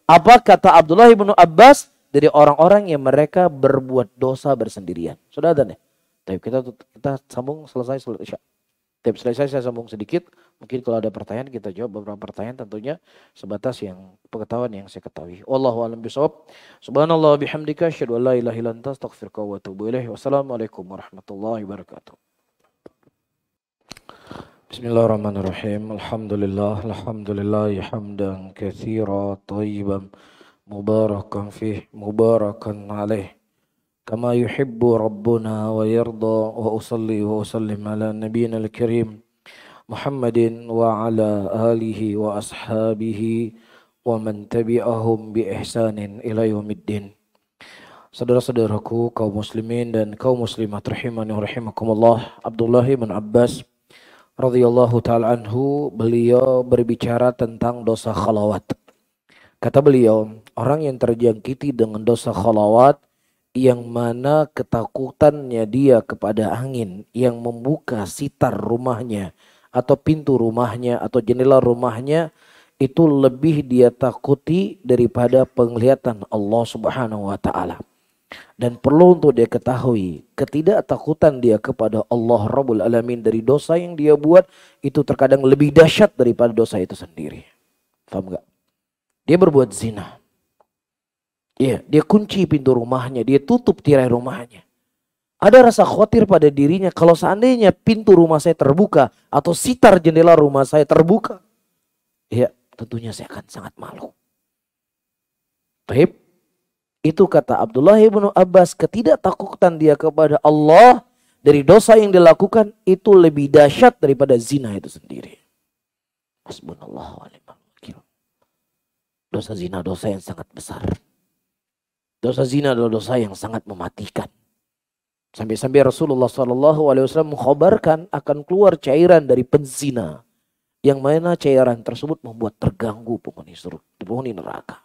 Apa kata Abdullah bin Abbas dari orang-orang yang mereka berbuat dosa bersendirian. Sudah ada nih. Tapi kita sambung selesai Isya. Tapi selesai saya sambung sedikit. Mungkin kalau ada pertanyaan kita jawab beberapa pertanyaan, tentunya sebatas yang pengetahuan yang saya ketahui. Wallahu a'lam bishawab. Subhanallah bihamdika asyhadu an la ilaha illa anta astaghfiruka wa atubu ilaik. Wassalamualaikum warahmatullahi wabarakatuh. Bismillahirrahmanirrahim. Alhamdulillah hamdan katsira thayyiban mubarakan fih mubarakan alaih kama yuhibbu rabbuna wa yarda, wa usalli wa usallim ala nabiyyina al-karim Muhammadin wa ala alihi wa ashabihi wa man tabi'ahum bi ihsanin ila yaumiddin. Saudara-saudaraku kaum muslimin dan kaum muslimat rahimani wa rahimakumullah, Abdullah bin Abbas radhiyallahu ta'ala anhu, beliau berbicara tentang dosa khalawat. Kata beliau, orang yang terjangkiti dengan dosa khalawat, yang mana ketakutannya dia kepada angin yang membuka sitar rumahnya atau pintu rumahnya atau jendela rumahnya, itu lebih dia takuti daripada penglihatan Allah Subhanahu wa taala. Dan perlu untuk dia ketahui, ketidaktakutan dia kepada Allah Rabbul Alamin dari dosa yang dia buat itu terkadang lebih dahsyat daripada dosa itu sendiri. Paham gak? Dia berbuat zina. Dia kunci pintu rumahnya, dia tutup tirai rumahnya. Ada rasa khawatir pada dirinya, kalau seandainya pintu rumah saya terbuka atau sitar jendela rumah saya terbuka, ya tentunya saya akan sangat malu. Baik, itu kata Abdullah bin Abbas, ketidaktakutan dia kepada Allah dari dosa yang dilakukan itu lebih dahsyat daripada zina itu sendiri. Hasbunallah wa ni'mal wakil. Dosa zina dosa yang sangat besar. Dosa zina adalah dosa yang sangat mematikan. Sampai-sampai Rasulullah SAW mengkhabarkan akan keluar cairan dari penzina, yang mana cairan tersebut membuat terganggu penghuni neraka.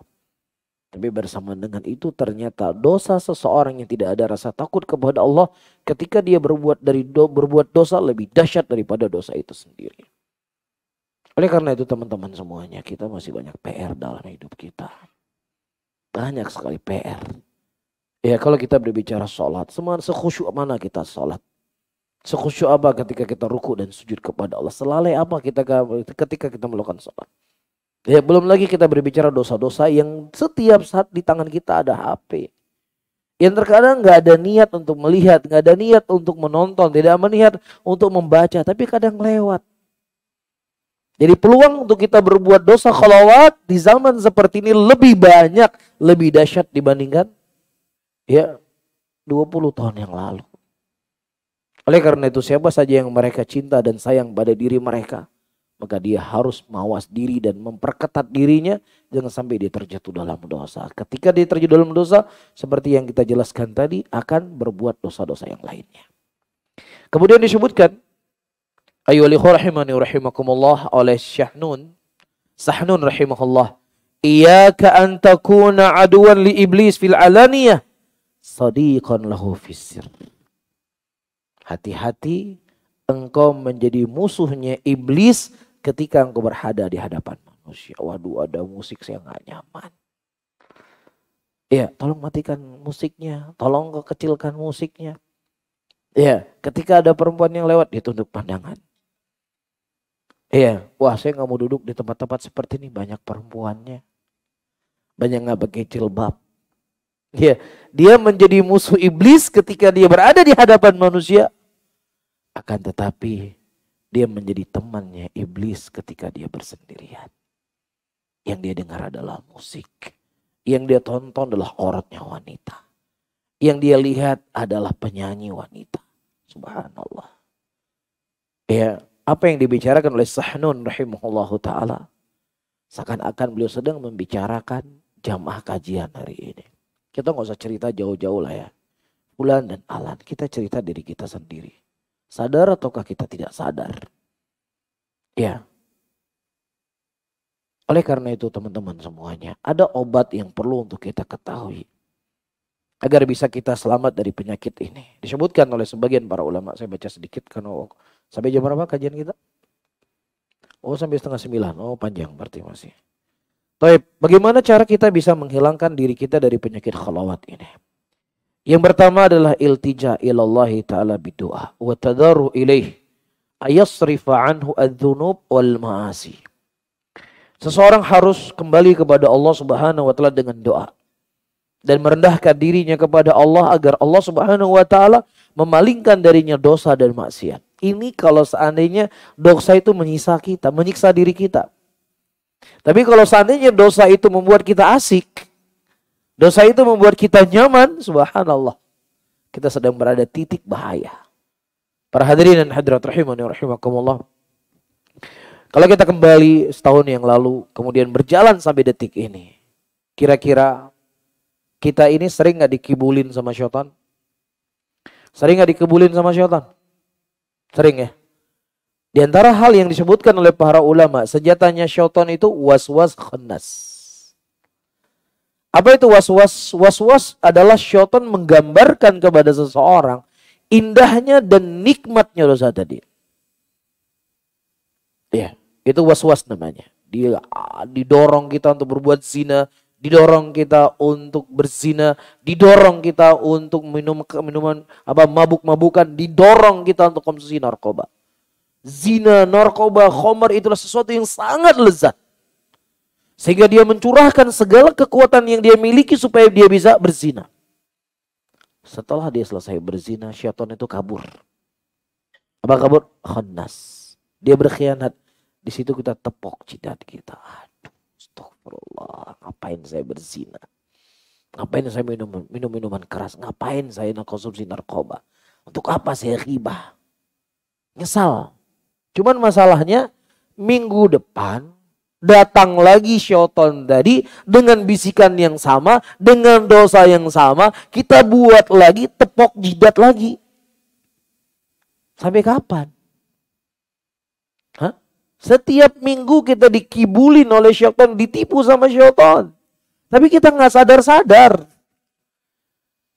Tapi bersama dengan itu ternyata dosa seseorang yang tidak ada rasa takut kepada Allah ketika dia berbuat dosa lebih dahsyat daripada dosa itu sendiri. Oleh karena itu teman-teman semuanya, kita masih banyak PR dalam hidup kita. Banyak sekali PR. Ya kalau kita berbicara sholat, sekhusyuk mana kita sholat? Sekhusyuk apa ketika kita ruku dan sujud kepada Allah? Selalai apa ketika kita melakukan sholat? Ya belum lagi kita berbicara dosa-dosa yang setiap saat di tangan kita ada HP. Yang terkadang nggak ada niat untuk melihat, nggak ada niat untuk menonton, tidak ada niat untuk membaca, tapi kadang lewat. Jadi peluang untuk kita berbuat dosa khalawat di zaman seperti ini lebih banyak, lebih dahsyat dibandingkan 20 tahun yang lalu. Oleh karena itu siapa saja yang mereka cinta dan sayang pada diri mereka, maka dia harus mawas diri dan memperketat dirinya jangan sampai dia terjatuh dalam dosa. Ketika dia terjatuh dalam dosa, seperti yang kita jelaskan tadi, akan berbuat dosa-dosa yang lainnya. Kemudian disebutkan ayyuhal rahimani rahimakumullah oleh Sahnun rahimahullah, iyyaka an takuna aduwan li iblis fil alaniyah sadiqan lahu fis sirr. Hati-hati engkau menjadi musuhnya iblis ketika engkau berada di hadapan manusia. Waduh, ada musik saya nggak nyaman. Ya, tolong matikan musiknya, tolong kecilkan musiknya. Ya, ketika ada perempuan yang lewat ditunduk pandangan. Iya, wah saya nggak mau duduk di tempat-tempat seperti ini, banyak perempuannya, banyak nggak pakai jilbab. Iya, dia menjadi musuh iblis ketika dia berada di hadapan manusia. Akan tetapi dia menjadi temannya iblis ketika dia bersendirian. Yang dia dengar adalah musik, yang dia tonton adalah auratnya wanita, yang dia lihat adalah penyanyi wanita. Subhanallah. Ya. Apa yang dibicarakan oleh Sahnun rahimahullahu ta'ala, seakan-akan beliau sedang membicarakan jamaah kajian hari ini. Kita gak usah cerita jauh-jauh lah ya. Fulan dan Alan, kita cerita diri kita sendiri. Sadar ataukah kita tidak sadar? Ya. Oleh karena itu teman-teman semuanya, ada obat yang perlu untuk kita ketahui agar bisa kita selamat dari penyakit ini. Disebutkan oleh sebagian para ulama, saya baca sedikit karena sampai jam berapa kajian kita? Oh sampai 8:30. Oh panjang berarti masih. Baik, bagaimana cara kita bisa menghilangkan diri kita dari penyakit khalawat ini? Yang pertama adalah iltija ilallahi ta'ala bidu'a wa tadaru ilaih ayasrifa anhu adzunub wal ma'asi. Seseorang harus kembali kepada Allah Subhanahu wa ta'ala dengan doa dan merendahkan dirinya kepada Allah agar Allah Subhanahu wa ta'ala memalingkan darinya dosa dan maksiat. Ini kalau seandainya dosa itu menyiksa diri kita. Tapi kalau seandainya dosa itu membuat kita asik, dosa itu membuat kita nyaman, subhanallah, kita sedang berada titik bahaya. Para hadirin dan hadirat rahimani rahimakumullah. Kalau kita kembali setahun yang lalu, kemudian berjalan sampai detik ini, kira-kira kita ini sering gak dikibulin sama syaitan? Sering gak dikibulin sama syaitan? Sering ya. Di antara hal yang disebutkan oleh para ulama, senjatanya syaitan itu waswas khannas. Apa itu waswas? Waswas adalah syaitan menggambarkan kepada seseorang indahnya dan nikmatnya dosa tadi. Ya, itu waswas namanya. Dia didorong kita untuk berbuat zina, didorong kita untuk berzina, didorong kita untuk minum minuman mabuk-mabukan, didorong kita untuk konsumsi narkoba. Zina, narkoba, khamar itulah sesuatu yang sangat lezat. Sehingga dia mencurahkan segala kekuatan yang dia miliki supaya dia bisa berzina. Setelah dia selesai berzina, syaitan itu kabur. Apa kabur? Khannas. Dia berkhianat. Di situ kita tepok jidat kita. Aduh, astagfirullah. Ngapain saya berzina? Ngapain saya minum minuman keras? Ngapain saya konsumsi narkoba? Untuk apa saya ghibah? Nyesal. Cuman masalahnya minggu depan datang lagi syaitan tadi dengan bisikan yang sama, dengan dosa yang sama, kita buat lagi, tepok jidat lagi. Sampai kapan? Hah? Setiap minggu kita dikibulin oleh syaitan, ditipu sama syaitan. Tapi kita nggak sadar-sadar.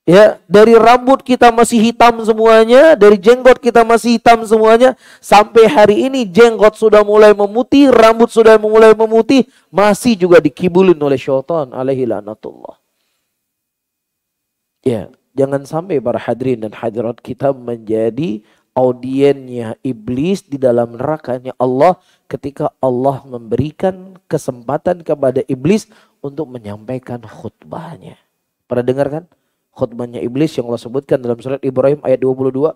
Ya, dari rambut kita masih hitam semuanya, dari jenggot kita masih hitam semuanya, sampai hari ini jenggot sudah mulai memutih, rambut sudah mulai memutih, masih juga dikibulin oleh syaitan alaihi laknatullah. Ya, jangan sampai para hadirin dan hadirat kita menjadi audiennya iblis di dalam nerakanya Allah ketika Allah memberikan kesempatan kepada iblis untuk menyampaikan khutbahnya. Pernah dengar kan? Khutbahnya iblis yang Allah sebutkan dalam surat Ibrahim ayat 22.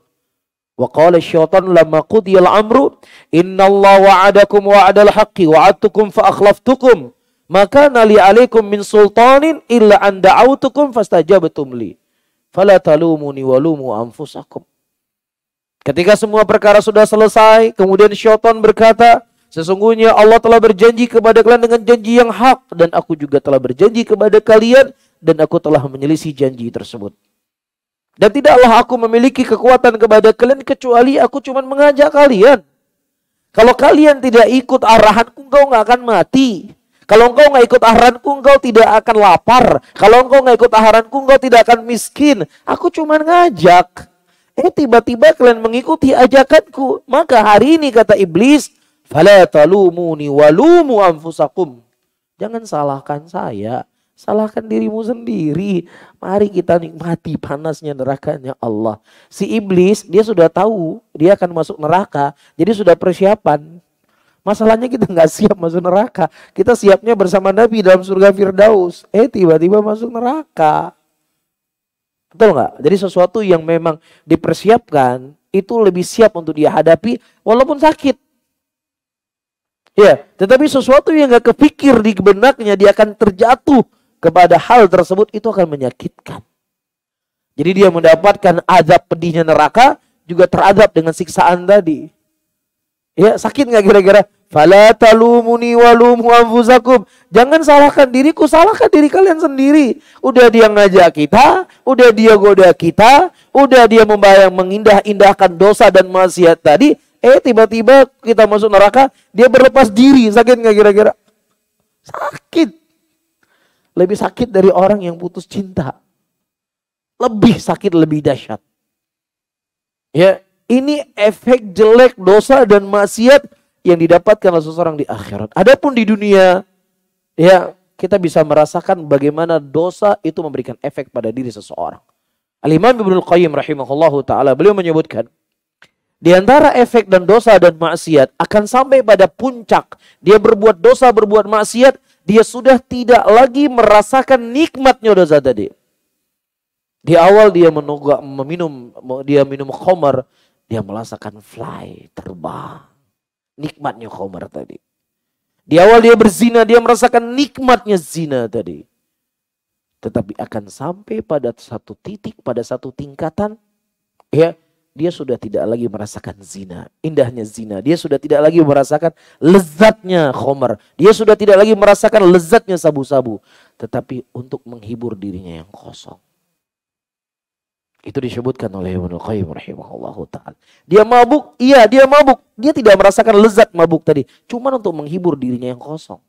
Wa qala syaitan lamma qudiyal amru innallaha wa'adakum wa'adal haqqi wa'adtukum fa akhlaftukum maka nali alaikum min sultanin illa an da'autukum fastajabtum li fala talumuni walumu anfusakum. Ketika semua perkara sudah selesai, kemudian syaitan berkata, sesungguhnya Allah telah berjanji kepada kalian dengan janji yang hak dan aku juga telah berjanji kepada kalian dan aku telah menyelisih janji tersebut. Dan tidaklah aku memiliki kekuatan kepada kalian kecuali aku cuma mengajak kalian. Kalau kalian tidak ikut arahanku, engkau nggak akan mati. Kalau engkau nggak ikut arahanku, engkau tidak akan lapar. Kalau engkau nggak ikut arahanku, engkau tidak akan miskin. Aku cuma ngajak. Tiba-tiba kalian mengikuti ajakanku. Maka hari ini kata iblis, fala talumuni walumu anfusakum. Jangan salahkan saya. Salahkan dirimu sendiri. Mari kita nikmati panasnya nerakanya Allah. Si iblis dia sudah tahu dia akan masuk neraka. Jadi sudah persiapan. Masalahnya kita nggak siap masuk neraka. Kita siapnya bersama Nabi dalam surga Firdaus. Tiba-tiba masuk neraka. Betul nggak? Jadi sesuatu yang memang dipersiapkan itu lebih siap untuk dia hadapi walaupun sakit. Ya, tetapi sesuatu yang nggak kepikir di benaknya dia akan terjatuh kepada hal tersebut itu akan menyakitkan. Jadi dia mendapatkan azab pedihnya neraka juga teradab dengan siksaan tadi. Ya, sakit nggak kira-kira? Fala talumuni walumu anfusakum. Jangan salahkan diriku, salahkan diri kalian sendiri. Udah dia ngajak kita, udah dia goda kita, udah dia mengindah-indahkan dosa dan maksiat tadi. Tiba-tiba kita masuk neraka, dia berlepas diri. Sakit nggak kira-kira? Sakit. Lebih sakit dari orang yang putus cinta. Lebih sakit, lebih dahsyat. Ya, ini efek jelek dosa dan maksiat yang didapatkan oleh seseorang di akhirat. Adapun di dunia, ya kita bisa merasakan bagaimana dosa itu memberikan efek pada diri seseorang. Al-Imam Ibnul Qayyim rahimahullahu ta'ala, beliau menyebutkan, di antara efek dan dosa dan maksiat akan sampai pada puncak. Dia berbuat dosa, berbuat maksiat, dia sudah tidak lagi merasakan nikmatnya dosa tadi. Di awal dia minum khamar, dia merasakan fly, terbang. Nikmatnya khamar tadi. Di awal dia berzina, dia merasakan nikmatnya zina tadi. Tetapi akan sampai pada satu titik, pada satu tingkatan, ya, dia sudah tidak lagi merasakan zina, indahnya zina. Dia sudah tidak lagi merasakan lezatnya khamar. Dia sudah tidak lagi merasakan lezatnya sabu-sabu. Tetapi untuk menghibur dirinya yang kosong. Itu disebutkan oleh Ibnul Qayyim rahimahullahu ta'ala. Dia mabuk, iya dia mabuk. Dia tidak merasakan lezat mabuk tadi. Cuma untuk menghibur dirinya yang kosong.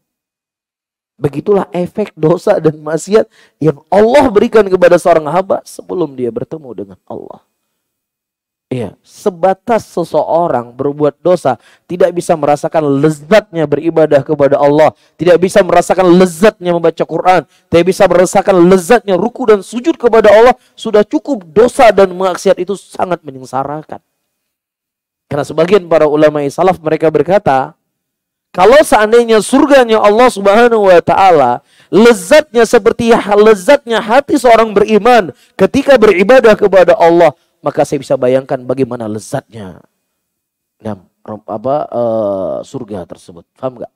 Begitulah efek dosa dan maksiat yang Allah berikan kepada seorang hamba sebelum dia bertemu dengan Allah. Iya, sebatas seseorang berbuat dosa tidak bisa merasakan lezatnya beribadah kepada Allah, tidak bisa merasakan lezatnya membaca Quran, tidak bisa merasakan lezatnya ruku dan sujud kepada Allah, sudah cukup dosa dan maksiat itu sangat menyengsarakan. Karena sebagian para ulama salaf mereka berkata, Kalau seandainya surganya Allah Subhanahu wa taala lezatnya seperti lezatnya hati seorang beriman ketika beribadah kepada Allah, maka saya bisa bayangkan bagaimana lezatnya surga tersebut. Paham enggak?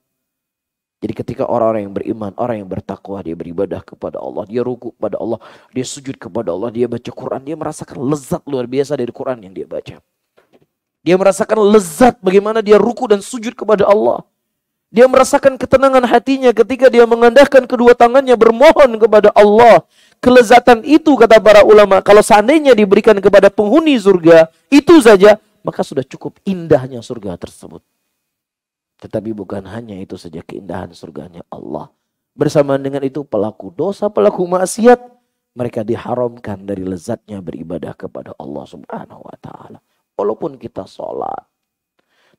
Jadi ketika orang-orang yang beriman, orang yang bertakwa, dia beribadah kepada Allah, dia ruku kepada Allah, dia sujud kepada Allah, dia baca Quran, dia merasakan lezat luar biasa dari Quran yang dia baca. Dia merasakan lezat bagaimana dia ruku dan sujud kepada Allah. Dia merasakan ketenangan hatinya ketika dia mengandahkan kedua tangannya bermohon kepada Allah. Kelezatan itu kata para ulama, kalau seandainya diberikan kepada penghuni surga, itu saja, maka sudah cukup indahnya surga tersebut. Tetapi bukan hanya itu saja keindahan surganya Allah. Bersamaan dengan itu pelaku dosa, pelaku maksiat, mereka diharamkan dari lezatnya beribadah kepada Allah Subhanahu wa taala. Walaupun kita sholat.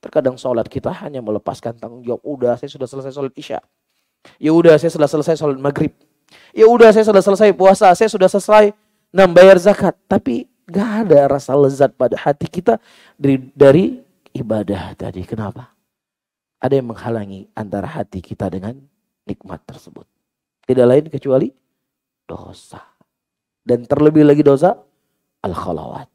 Terkadang sholat kita hanya melepaskan tanggung jawab. Udah saya sudah selesai sholat isya. Ya udah saya sudah selesai sholat maghrib. Ya udah saya sudah selesai puasa. Saya sudah selesai bayar zakat. Tapi gak ada rasa lezat pada hati kita dari ibadah tadi. Kenapa? Ada yang menghalangi antara hati kita dengan nikmat tersebut. Tidak lain kecuali dosa. Dan terlebih lagi dosa al-khalawat.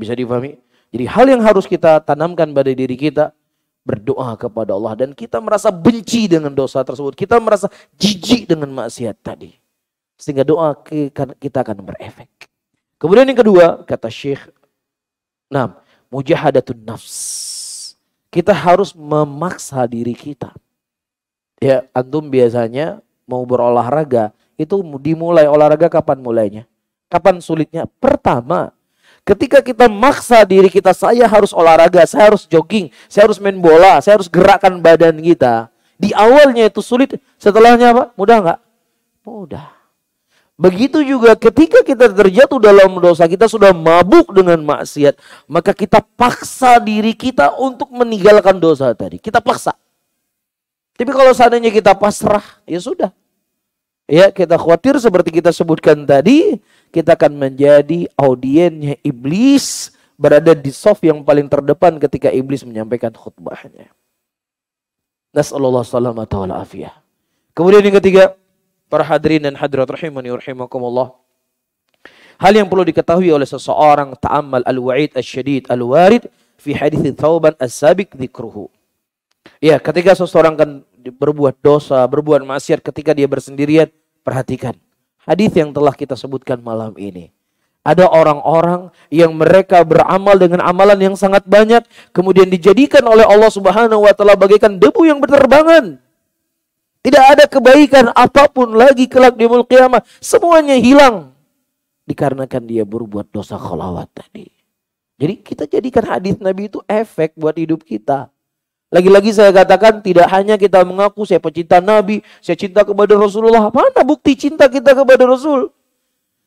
Bisa difahami? Jadi hal yang harus kita tanamkan pada diri kita, berdoa kepada Allah. Dan kita merasa benci dengan dosa tersebut. Kita merasa jijik dengan maksiat tadi. Sehingga doa kita akan berefek. Kemudian yang kedua, kata Syekh, mujahadatun nafs. Kita harus memaksa diri kita. Ya, antum biasanya mau berolahraga, itu dimulai olahraga kapan mulainya? Kapan sulitnya? Pertama, ketika kita maksa diri kita, saya harus olahraga, saya harus jogging, saya harus main bola, saya harus gerakkan badan kita. Di awalnya itu sulit, setelahnya apa? Mudah nggak? Mudah. Begitu juga ketika kita terjatuh dalam dosa, kita sudah mabuk dengan maksiat, maka kita paksa diri kita untuk meninggalkan dosa tadi. Kita paksa. Tapi kalau seandainya kita pasrah, ya sudah. Ya, kita khawatir seperti kita sebutkan tadi, kita akan menjadi audiennya iblis, berada di saf yang paling terdepan ketika iblis menyampaikan khutbahnya. Nas'alullah salamata wal afiyah. Kemudian yang ketiga, para hadirin dan hadirat rahimani wa rahimakumullah. Hal yang perlu diketahui oleh seseorang, ta'ammal al-wa'id asy-syadid al-warid fi hadits Thauban as-sabiq dzikruhu. Ya, ketika seseorang kan berbuat dosa, berbuat maksiat ketika dia bersendirian, perhatikan hadis yang telah kita sebutkan malam ini. Ada orang-orang yang mereka beramal dengan amalan yang sangat banyak, kemudian dijadikan oleh Allah Subhanahu wa taala bagaikan debu yang berterbangan. Tidak ada kebaikan apapun lagi kelak di yaumul qiyamah, semuanya hilang dikarenakan dia berbuat dosa khalawat tadi. Jadi kita jadikan hadis Nabi itu efek buat hidup kita. Lagi-lagi saya katakan, tidak hanya kita mengaku saya pecinta Nabi, saya cinta kepada Rasulullah. Mana bukti cinta kita kepada Rasul?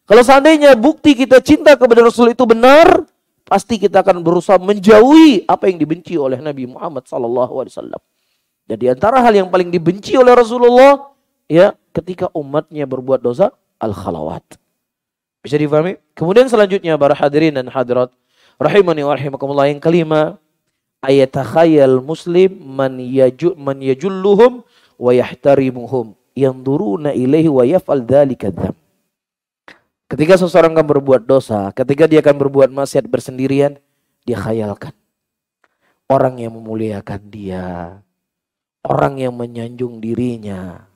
Kalau seandainya bukti kita cinta kepada Rasul itu benar, pasti kita akan berusaha menjauhi apa yang dibenci oleh Nabi Muhammad SAW. Dan di antara hal yang paling dibenci oleh Rasulullah, ya, ketika umatnya berbuat dosa, al-khalawat. Bisa difahami? Kemudian selanjutnya, para hadirin dan hadirat rahimani wa rahimakumullah, yang kelima, ayatakhayyal muslim man yajulluhum wa yahtarimuhum yanzuruna ilaihi wa yaf'al dzalika dzam. Ketika seseorang akan berbuat dosa, ketika dia akan berbuat maksiat bersendirian, dia khayalkan orang yang memuliakan dia, orang yang menyanjung dirinya,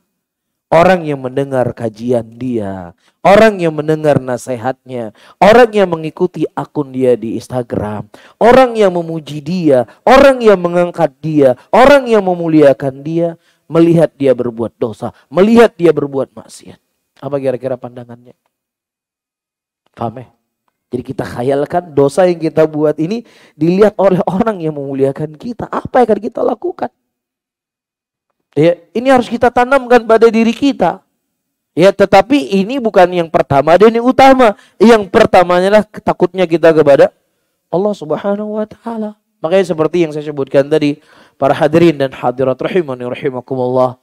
orang yang mendengar kajian dia, orang yang mendengar nasihatnya, orang yang mengikuti akun dia di Instagram, orang yang memuji dia, orang yang mengangkat dia, orang yang memuliakan dia, melihat dia berbuat dosa, melihat dia berbuat maksiat. Apa kira-kira pandangannya? Paham ya? Jadi kita khayalkan dosa yang kita buat ini dilihat oleh orang yang memuliakan kita. Apa yang akan kita lakukan? Ya, ini harus kita tanamkan pada diri kita. Ya, tetapi ini bukan yang pertama dan yang utama. Yang pertamanya adalah takutnya kita kepada Allah Subhanahu wa taala. Makanya seperti yang saya sebutkan tadi, para hadirin dan hadirat rahimani rahimakumullah,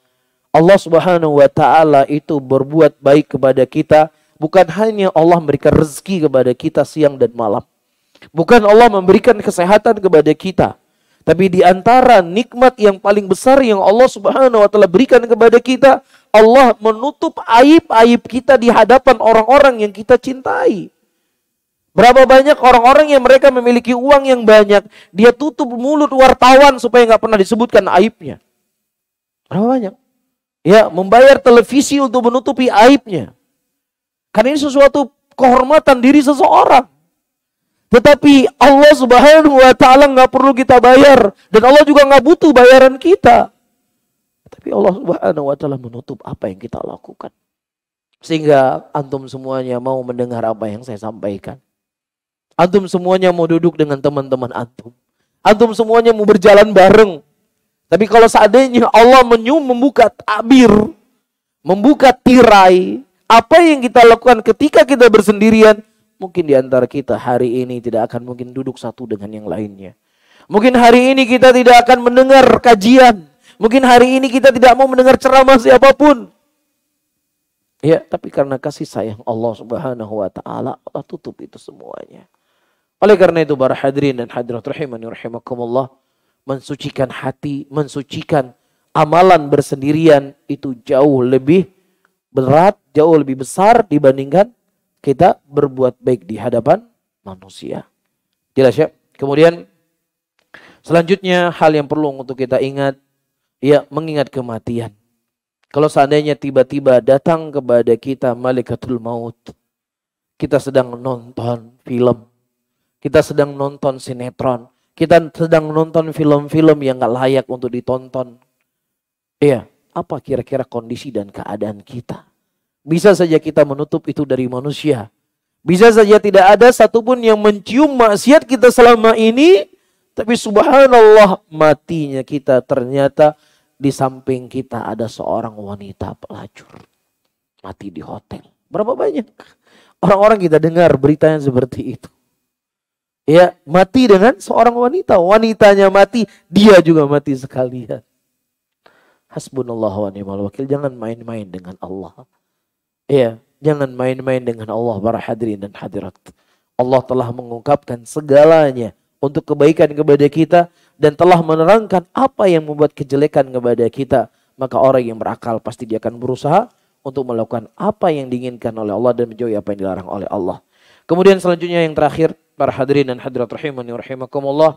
Allah Subhanahu wa taala itu berbuat baik kepada kita, bukan hanya Allah memberikan rezeki kepada kita siang dan malam. Bukan Allah memberikan kesehatan kepada kita, Tapi di antara nikmat yang paling besar yang Allah Subhanahu wa taala berikan kepada kita, Allah menutup aib-aib kita di hadapan orang-orang yang kita cintai. Berapa banyak orang-orang yang mereka memiliki uang yang banyak, dia tutup mulut wartawan supaya nggak pernah disebutkan aibnya. Berapa banyak? Ya, membayar televisi untuk menutupi aibnya. Karena ini sesuatu kehormatan diri seseorang. Tetapi Allah Subhanahu wa taala nggak perlu kita bayar, dan Allah juga nggak butuh bayaran kita. Tapi Allah Subhanahu wa taala menutup apa yang kita lakukan. Sehingga antum semuanya mau mendengar apa yang saya sampaikan. Antum semuanya mau duduk dengan teman-teman antum. Antum semuanya mau berjalan bareng. Tapi kalau seandainya Allah membuka tabir, membuka tirai, apa yang kita lakukan ketika kita bersendirian, mungkin di antara kita hari ini tidak akan mungkin duduk satu dengan yang lainnya. Mungkin hari ini kita tidak akan mendengar kajian. Mungkin hari ini kita tidak mau mendengar ceramah siapapun. Ya, tapi karena kasih sayang Allah Subhanahu wa taala, Allah tutup itu semuanya. Oleh karena itu para hadirin dan hadirat rahimani rahimakumullah, mensucikan hati, mensucikan amalan bersendirian itu jauh lebih berat, jauh lebih besar dibandingkan kita berbuat baik di hadapan manusia. Jelas ya? Kemudian selanjutnya hal yang perlu untuk kita ingat, ya, mengingat kematian. Kalau seandainya tiba-tiba datang kepada kita malaikatul maut, kita sedang nonton film, kita sedang nonton sinetron, kita sedang nonton film-film yang gak layak untuk ditonton. Iya, apa kira-kira kondisi dan keadaan kita? Bisa saja kita menutup itu dari manusia. Bisa saja tidak ada satupun yang mencium maksiat kita selama ini. Tapi subhanallah, matinya kita ternyata di samping kita ada seorang wanita pelacur. Mati di hotel. Berapa banyak orang-orang kita dengar beritanya seperti itu. Ya, mati dengan seorang wanita. Wanitanya mati, dia juga mati sekalian. Hasbunallah wa ni'mal wakil. Jangan main-main dengan Allah. Ya, jangan main-main dengan Allah para hadirin dan hadirat. Allah telah mengungkapkan segalanya untuk kebaikan kepada kita dan telah menerangkan apa yang membuat kejelekan kepada kita. Maka orang yang berakal pasti dia akan berusaha untuk melakukan apa yang diinginkan oleh Allah dan menjauhi apa yang dilarang oleh Allah. Kemudian selanjutnya yang terakhir, para hadirin dan hadirat rahimani rahimakumullah,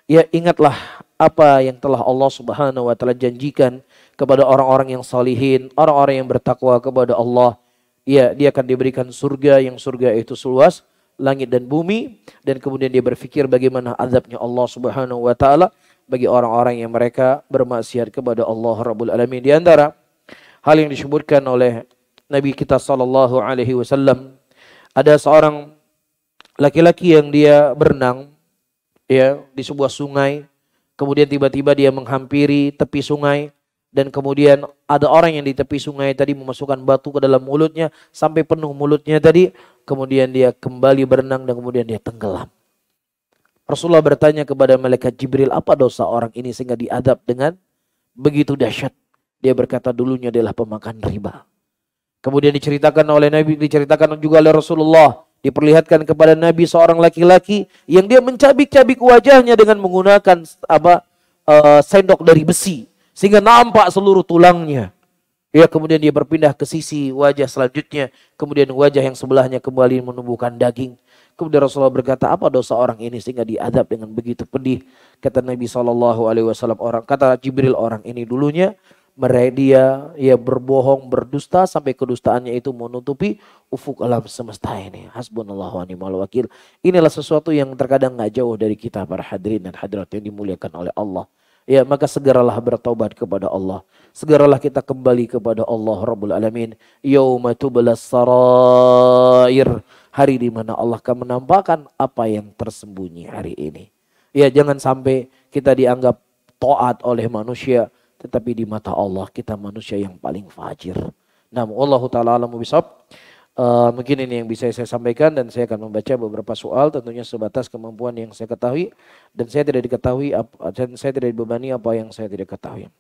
ya, ingatlah apa yang telah Allah Subhanahu wa taala janjikan kepada orang-orang yang salihin, orang-orang yang bertakwa kepada Allah. Ya, dia akan diberikan surga, yang surga itu seluas langit dan bumi, dan kemudian dia berpikir bagaimana azabnya Allah Subhanahu wa taala bagi orang-orang yang mereka bermaksiat kepada Allah Rabbul Alamin. Di antara hal yang disebutkan oleh Nabi kita sallallahu alaihi wasallam, ada seorang laki-laki yang dia berenang, ya, di sebuah sungai. Kemudian tiba-tiba dia menghampiri tepi sungai, dan kemudian ada orang yang di tepi sungai tadi memasukkan batu ke dalam mulutnya sampai penuh mulutnya tadi. Kemudian dia kembali berenang dan kemudian dia tenggelam. Rasulullah bertanya kepada malaikat Jibril, apa dosa orang ini sehingga diadab dengan begitu dahsyat? Dia berkata, dulunya adalah pemakan riba. Kemudian diceritakan oleh Nabi, diceritakan juga oleh Rasulullah, diperlihatkan kepada Nabi seorang laki-laki yang dia mencabik-cabik wajahnya dengan menggunakan sendok dari besi sehingga nampak seluruh tulangnya. Ya, kemudian dia berpindah ke sisi wajah selanjutnya, kemudian wajah yang sebelahnya kembali menumbuhkan daging. Kemudian Rasulullah berkata, apa dosa orang ini sehingga diadab dengan begitu pedih? Kata Nabi SAW, kata Jibril, orang ini dulunya dia berbohong, berdusta sampai kedustaannya itu menutupi ufuk alam semesta ini. Hasbunallah wa ni'mal wakil. Inilah sesuatu yang terkadang gak jauh dari kita para hadirin dan hadirat yang dimuliakan oleh Allah. Ya, maka segeralah bertaubat kepada Allah. Segeralah kita kembali kepada Allah Rabbul Alamin. Yauma tublas sarair. Hari di mana Allah akan menampakkan apa yang tersembunyi hari ini. Ya, jangan sampai kita dianggap taat oleh manusia, tetapi di mata Allah kita manusia yang paling fajir. Nah, wallahu taala a'lamu bishawab. Mungkin ini yang bisa saya sampaikan, dan saya akan membaca beberapa soal tentunya sebatas kemampuan yang saya ketahui, dan saya tidak diketahui saya tidak dibebani apa yang saya tidak ketahui.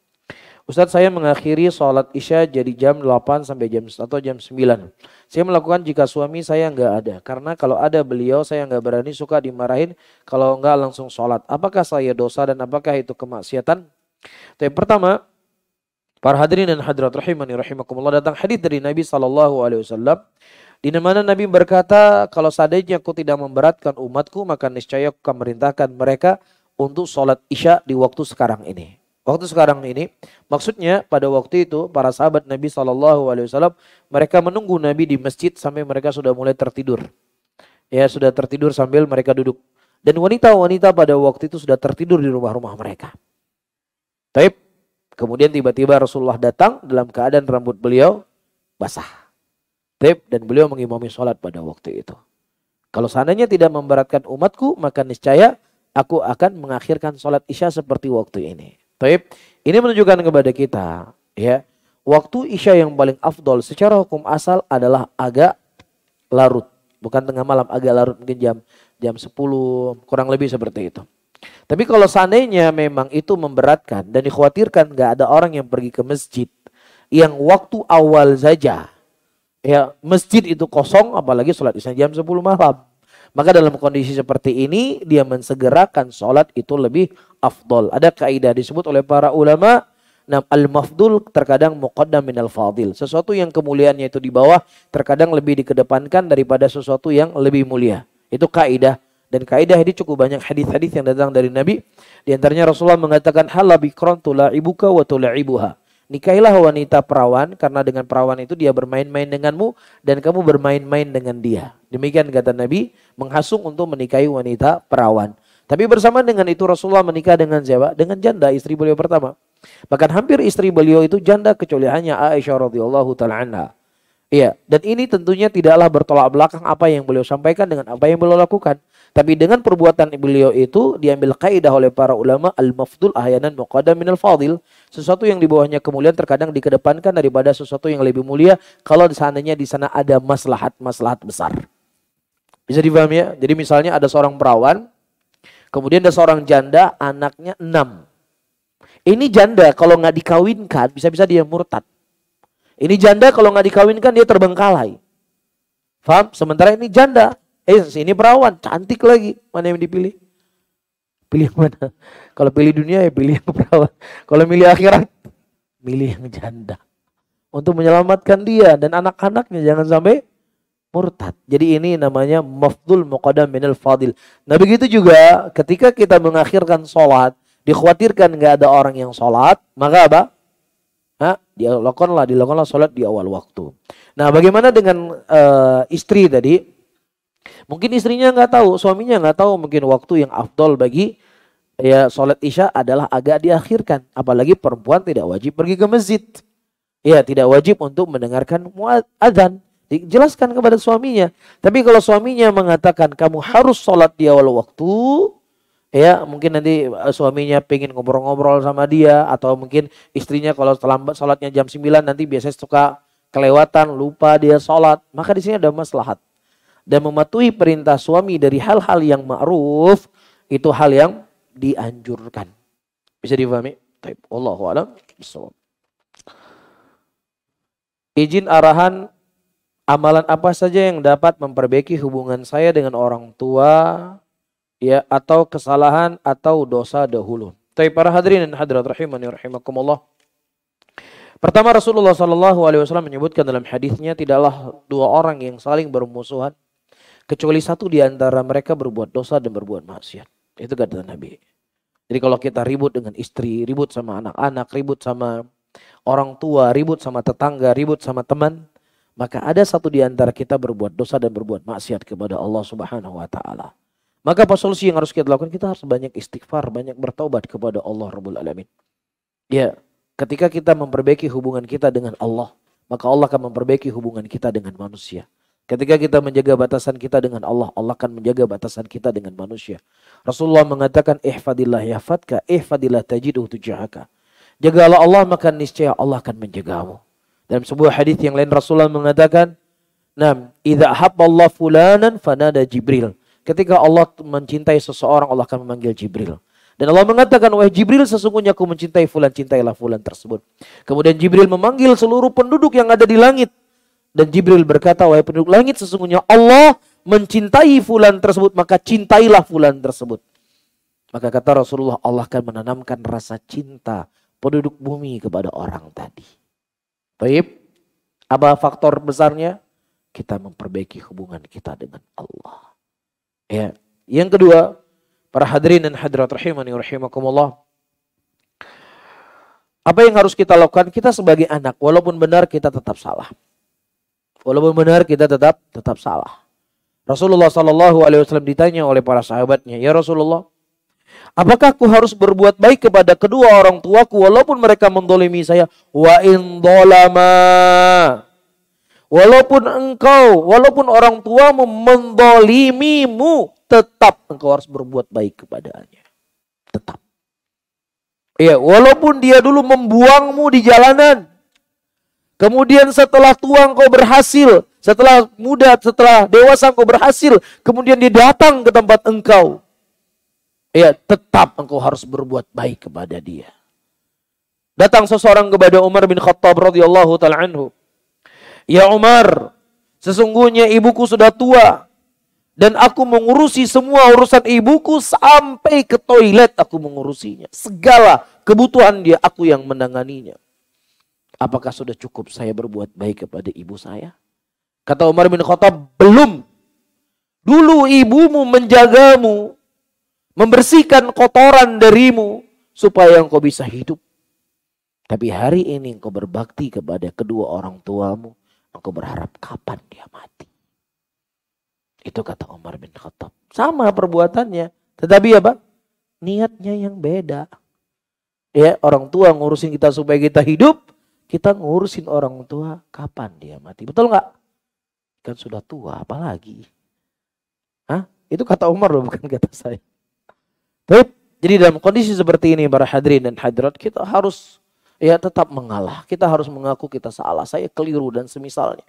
Ustadz, saya mengakhiri sholat isya jadi jam 8 sampai jam 9. Saya melakukan jika suami saya nggak ada. Karena kalau ada beliau saya nggak berani, suka dimarahin kalau nggak langsung sholat. Apakah saya dosa dan apakah itu kemaksiatan? Tapi pertama, para hadirin dan hadirat rahimani rahimakumullah, datang hadis dari Nabi SAW di mana Nabi berkata, kalau seandainya aku tidak memberatkan umatku maka niscaya aku akan merintahkan mereka untuk sholat isya di waktu sekarang ini. Waktu sekarang ini, maksudnya pada waktu itu para sahabat Nabi SAW mereka menunggu Nabi di masjid sampai mereka sudah mulai tertidur. Ya, sudah tertidur sambil mereka duduk. Dan wanita-wanita pada waktu itu sudah tertidur di rumah-rumah mereka. Taib, kemudian tiba-tiba Rasulullah datang dalam keadaan rambut beliau basah. Taib, dan beliau mengimami sholat pada waktu itu. Kalau seandainya tidak memberatkan umatku maka niscaya aku akan mengakhirkan sholat isya seperti waktu ini. Taib, ini menunjukkan kepada kita, ya, waktu isya yang paling afdol secara hukum asal adalah agak larut, bukan tengah malam, agak larut, mungkin jam 10 kurang lebih seperti itu. Tapi kalau seandainya memang itu memberatkan dan dikhawatirkan nggak ada orang yang pergi ke masjid, yang waktu awal saja, ya, masjid itu kosong, apalagi sholat isya jam 10 malam. Maka dalam kondisi seperti ini dia mensegerakan sholat itu lebih afdol. Ada kaidah disebut oleh para ulama, al-mafdul terkadang muqaddam minal fadil. Sesuatu yang kemuliaannya itu di bawah terkadang lebih dikedepankan daripada sesuatu yang lebih mulia. Itu kaidah. Dan kaidah ini cukup banyak hadis-hadis yang datang dari Nabi. Di antaranya Rasulullah mengatakan, halla bikron tula'ibuka wa tula'ibuha. Nikahilah wanita perawan karena dengan perawan itu dia bermain-main denganmu dan kamu bermain-main dengan dia. Demikian kata Nabi, menghasung untuk menikahi wanita perawan. Tapi bersama dengan itu Rasulullah menikah dengan siapa? Dengan janda, istri beliau pertama. Bahkan hampir istri beliau itu janda kecuali hanya Aisyah radhiyallahu taala anha. Iya, dan ini tentunya tidaklah bertolak belakang apa yang beliau sampaikan dengan apa yang beliau lakukan. Tapi dengan perbuatan beliau itu diambil kaidah oleh para ulama, al-mafdul ahyanan muqaddam minal fadil. Sesuatu yang di bawahnya kemuliaan terkadang dikedepankan daripada sesuatu yang lebih mulia kalau seandainya di sana ada maslahat besar. Bisa dipahami ya? Jadi misalnya ada seorang perawan, kemudian ada seorang janda, anaknya 6. Ini janda kalau nggak dikawinkan bisa-bisa dia murtad. Ini janda kalau nggak dikawinkan dia terbengkalai. Faham? Sementara ini janda. Ini perawan, cantik lagi. Mana yang dipilih? Pilih yang mana? Kalau pilih dunia ya pilih yang perawan. Kalau milih akhirat, milih yang janda. Untuk menyelamatkan dia dan anak-anaknya jangan sampai murtad. Jadi ini namanya mafdul muqaddam minal fadil. Nah begitu juga ketika kita mengakhirkan sholat, dikhawatirkan nggak ada orang yang sholat, maka apa? Dilakukanlah sholat di awal waktu. Nah bagaimana dengan istri tadi? Mungkin istrinya nggak tahu, suaminya nggak tahu, mungkin waktu yang afdol bagi ya sholat isya adalah agak diakhirkan. Apalagi perempuan tidak wajib pergi ke masjid. Ya tidak wajib untuk mendengarkan adzan. Dijelaskan kepada suaminya. Tapi kalau suaminya mengatakan kamu harus sholat di awal waktu, ya mungkin nanti suaminya pengen ngobrol-ngobrol sama dia, atau mungkin istrinya kalau terlambat sholatnya jam 9 nanti biasanya suka kelewatan, lupa dia sholat. Maka di sini ada maslahat. Dan mematuhi perintah suami dari hal-hal yang ma'ruf itu hal yang dianjurkan. Bisa difahami? Baik, wallahu a'lam bishawab. Izin arahan amalan apa saja yang dapat memperbaiki hubungan saya dengan orang tua, ya, atau kesalahan atau dosa dahulu. Baik, para hadirin dan hadirat rahimani rahimakumullah. Pertama, Rasulullah SAW menyebutkan dalam hadisnya tidaklah dua orang yang saling bermusuhan kecuali satu di antara mereka berbuat dosa dan berbuat maksiat. Itu kata Nabi. Jadi kalau kita ribut dengan istri, ribut sama anak-anak, ribut sama orang tua, ribut sama tetangga, ribut sama teman, maka ada satu di antara kita berbuat dosa dan berbuat maksiat kepada Allah Subhanahu wa taala. Maka apa solusi yang harus kita lakukan? Kita harus banyak istighfar, banyak bertaubat kepada Allah Rabbul Alamin. Ya, ketika kita memperbaiki hubungan kita dengan Allah, maka Allah akan memperbaiki hubungan kita dengan manusia. Ketika kita menjaga batasan kita dengan Allah, Allah akan menjaga batasan kita dengan manusia. Rasulullah mengatakan, ihfadillah yahfadka, ihfadillah tajiduhu tujahaka. Jagalah Allah maka niscaya Allah akan menjagamu. Dalam sebuah hadis yang lain Rasulullah mengatakan, idza habballahu fulanan fanada Jibril. Ketika Allah mencintai seseorang, Allah akan memanggil Jibril. Dan Allah mengatakan, wahai Jibril, sesungguhnya aku mencintai fulan, cintailah fulan tersebut. Kemudian Jibril memanggil seluruh penduduk yang ada di langit. Dan Jibril berkata, wahai penduduk langit, sesungguhnya Allah mencintai fulan tersebut, maka cintailah fulan tersebut. Maka kata Rasulullah, Allah akan menanamkan rasa cinta penduduk bumi kepada orang tadi. Baik, apa faktor besarnya? Kita memperbaiki hubungan kita dengan Allah. Ya, yang kedua, para hadirin dan hadirat rahimani rahimakumullah. Apa yang harus kita lakukan? Kita sebagai anak, walaupun benar kita tetap salah. Walaupun benar kita tetap salah. Rasulullah SAW ditanya oleh para sahabatnya, ya Rasulullah, apakah aku harus berbuat baik kepada kedua orang tuaku walaupun mereka mendolimi saya? Wa in dolama. Walaupun orang tuamu mendolimimu, tetap engkau harus berbuat baik kepadanya. Tetap. Ya, walaupun dia dulu membuangmu di jalanan. Kemudian setelah tua engkau berhasil. Setelah muda, setelah dewasa engkau berhasil. Kemudian dia datang ke tempat engkau. Ya, tetap engkau harus berbuat baik kepada dia. Datang seseorang kepada Umar bin Khattab radhiyallahu ta'ala anhu. Ya Umar, sesungguhnya ibuku sudah tua. Dan aku mengurusi semua urusan ibuku sampai ke toilet aku mengurusinya. Segala kebutuhan dia aku yang menanganinya. Apakah sudah cukup saya berbuat baik kepada ibu saya? Kata Umar bin Khattab, belum. Dulu ibumu menjagamu, membersihkan kotoran darimu supaya engkau bisa hidup. Tapi hari ini engkau berbakti kepada kedua orang tuamu. Engkau berharap kapan dia mati. Itu kata Umar bin Khattab. Sama perbuatannya. Tetapi apa? Niatnya yang beda. Ya, orang tua ngurusin kita supaya kita hidup. Kita ngurusin orang tua kapan dia mati. Betul nggak? Kan sudah tua apalagi. Hah? Itu kata Umar loh, bukan kata saya. Jadi dalam kondisi seperti ini para hadirin dan hadirat, kita harus ya tetap mengalah. Kita harus mengaku kita salah, saya keliru dan semisalnya.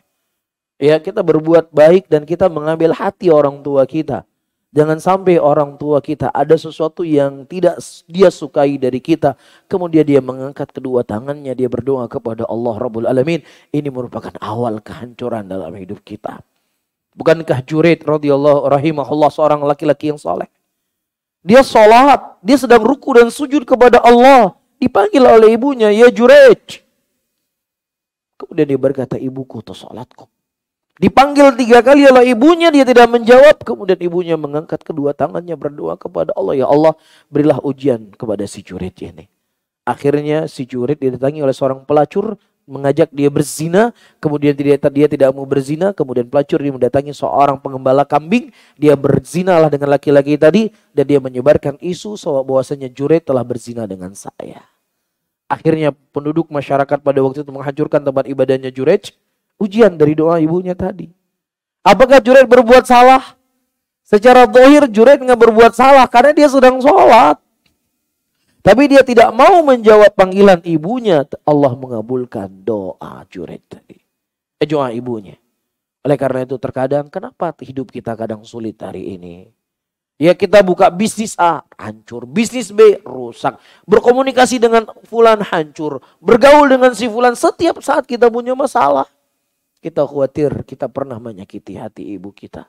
Ya, kita berbuat baik dan kita mengambil hati orang tua kita. Jangan sampai orang tua kita ada sesuatu yang tidak dia sukai dari kita. Kemudian dia mengangkat kedua tangannya, dia berdoa kepada Allah Rabbul Alamin. Ini merupakan awal kehancuran dalam hidup kita. Bukankah Juraid radhiyallahu rahimahullah seorang laki-laki yang soleh? Dia sholat, dia sedang ruku dan sujud kepada Allah. Dipanggil oleh ibunya, ya Juraid. Kemudian dia berkata, ibuku tuh sholatku. Dipanggil 3 kali oleh ibunya, dia tidak menjawab. Kemudian ibunya mengangkat kedua tangannya berdoa kepada Allah. Ya Allah, berilah ujian kepada si Juraid ini. Akhirnya si Juraid didatangi oleh seorang pelacur, mengajak dia berzina. Kemudian dia tidak mau berzina. Kemudian pelacur dia mendatangi seorang pengembala kambing. Dia berzinalah dengan laki-laki tadi. Dan dia menyebarkan isu bahwasanya Juraid telah berzina dengan saya. Akhirnya penduduk masyarakat pada waktu itu menghancurkan tempat ibadahnya Juraid. Ujian dari doa ibunya tadi. Apakah Juraid berbuat salah? Secara zahir Juraid nggak berbuat salah karena dia sedang sholat. Tapi dia tidak mau menjawab panggilan ibunya. Allah mengabulkan doa Juraid tadi. Doa ibunya. Oleh karena itu terkadang kenapa hidup kita kadang sulit hari ini? Ya kita buka bisnis A, hancur. Bisnis B, rusak. Berkomunikasi dengan fulan, hancur. Bergaul dengan si fulan, setiap saat kita punya masalah. Kita khawatir kita pernah menyakiti hati ibu kita.